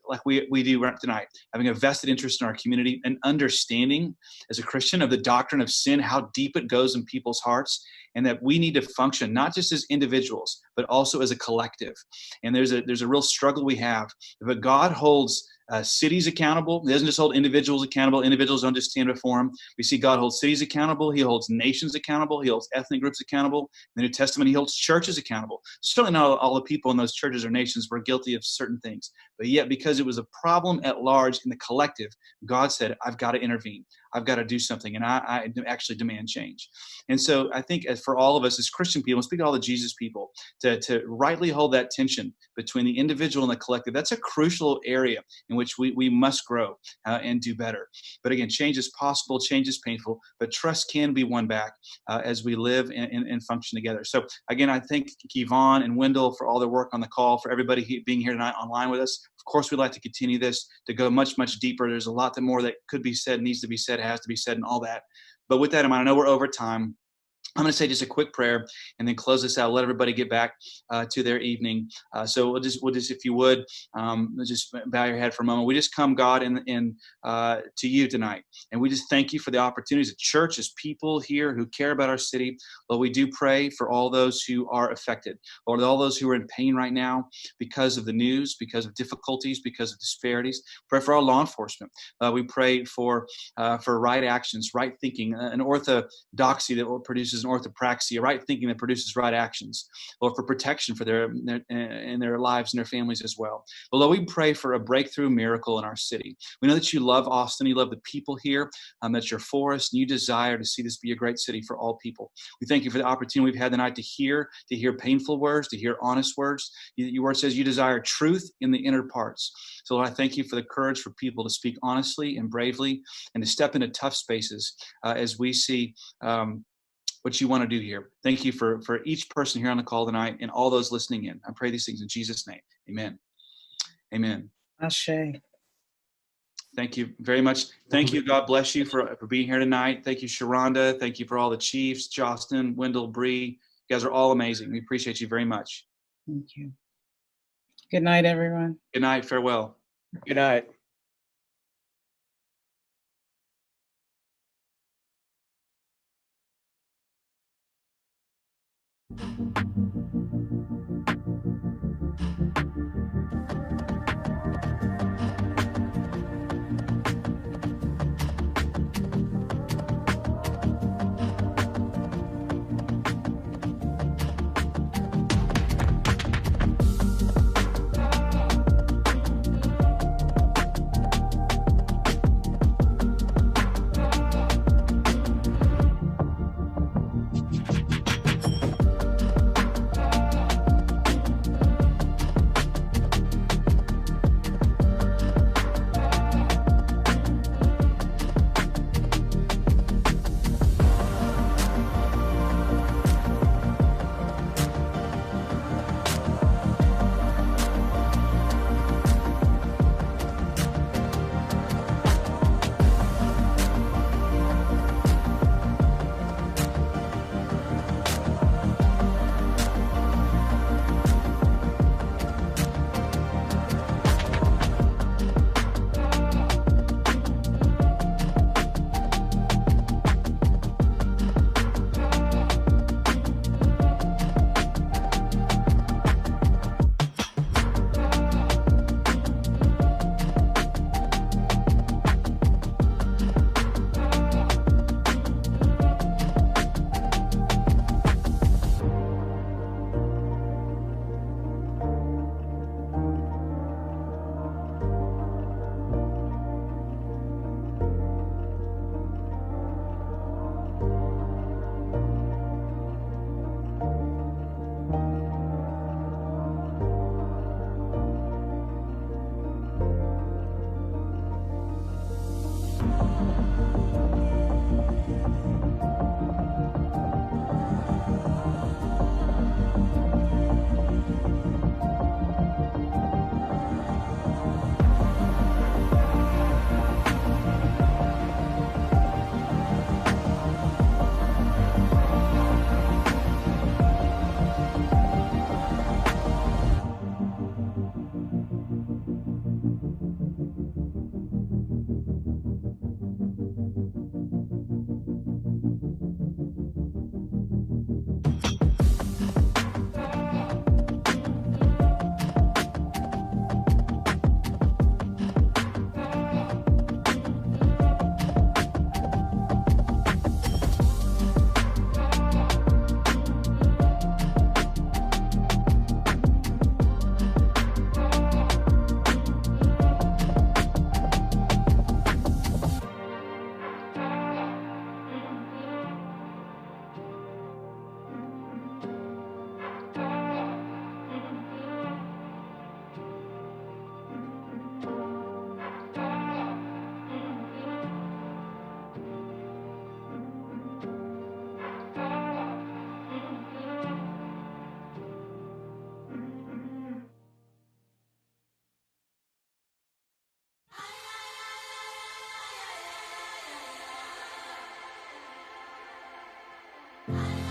like we do right tonight, having a vested interest in our community and understanding as a Christian of the doctrine of sin, how deep it goes in people's hearts, and that we need to function not just as individuals, but also as a collective. And there's a real struggle we have. But God holds cities accountable. He doesn't just hold individuals accountable. Individuals don't just stand before him. We see God hold cities accountable. He holds nations accountable. He holds ethnic groups accountable. In the New Testament, he holds churches accountable. Certainly not all the people in those churches or nations were guilty of certain things. But yet, because it was a problem at large in the collective, God said, I've got to intervene. I've got to do something, and I actually demand change. And so I think as for all of us as Christian people, speak to all the Jesus people, to rightly hold that tension between the individual and the collective. That's a crucial area in which we must grow and do better. But again, change is possible, change is painful, but trust can be won back as we live and function together. So again, I thank Keivon and Wendell for all their work on the call, for everybody being here tonight online with us. Of course, we'd like to continue this, to go much, much deeper. There's a lot more that could be said, needs to be said, has to be said, and all that. But with that in mind, I know we're over time. I'm going to say just a quick prayer and then close this out. Let everybody get back to their evening. So we'll just, if you would, just bow your head for a moment. We just come, God, to you tonight, and we just thank you for the opportunities. The church as people here who care about our city. Lord, we do pray for all those who are affected. Lord, all those who are in pain right now because of the news, because of difficulties, because of disparities. Pray for our law enforcement. We pray for right actions, right thinking, an orthodoxy that produces orthopraxy, right thinking that produces right actions, Lord, for protection for their lives and their families as well. But Lord, we pray for a breakthrough miracle in our city. We know that you love Austin, you love the people here, that you're for us, and you desire to see this be a great city for all people. We thank you for the opportunity we've had tonight to hear painful words, to hear honest words. Your word says you desire truth in the inner parts. So Lord, I thank you for the courage for people to speak honestly and bravely and to step into tough spaces as we see what you want to do here. Thank you for each person here on the call tonight and all those listening in. I pray these things in Jesus' name. Amen. Amen. Ashe. Thank you very much. Thank you. God bless you for being here tonight. Thank you, Shuronda. Thank you for all the chiefs, Justin, Wendell, Bree. You guys are all amazing. We appreciate you very much. Thank you. Good night, everyone. Good night. Farewell. Good night. I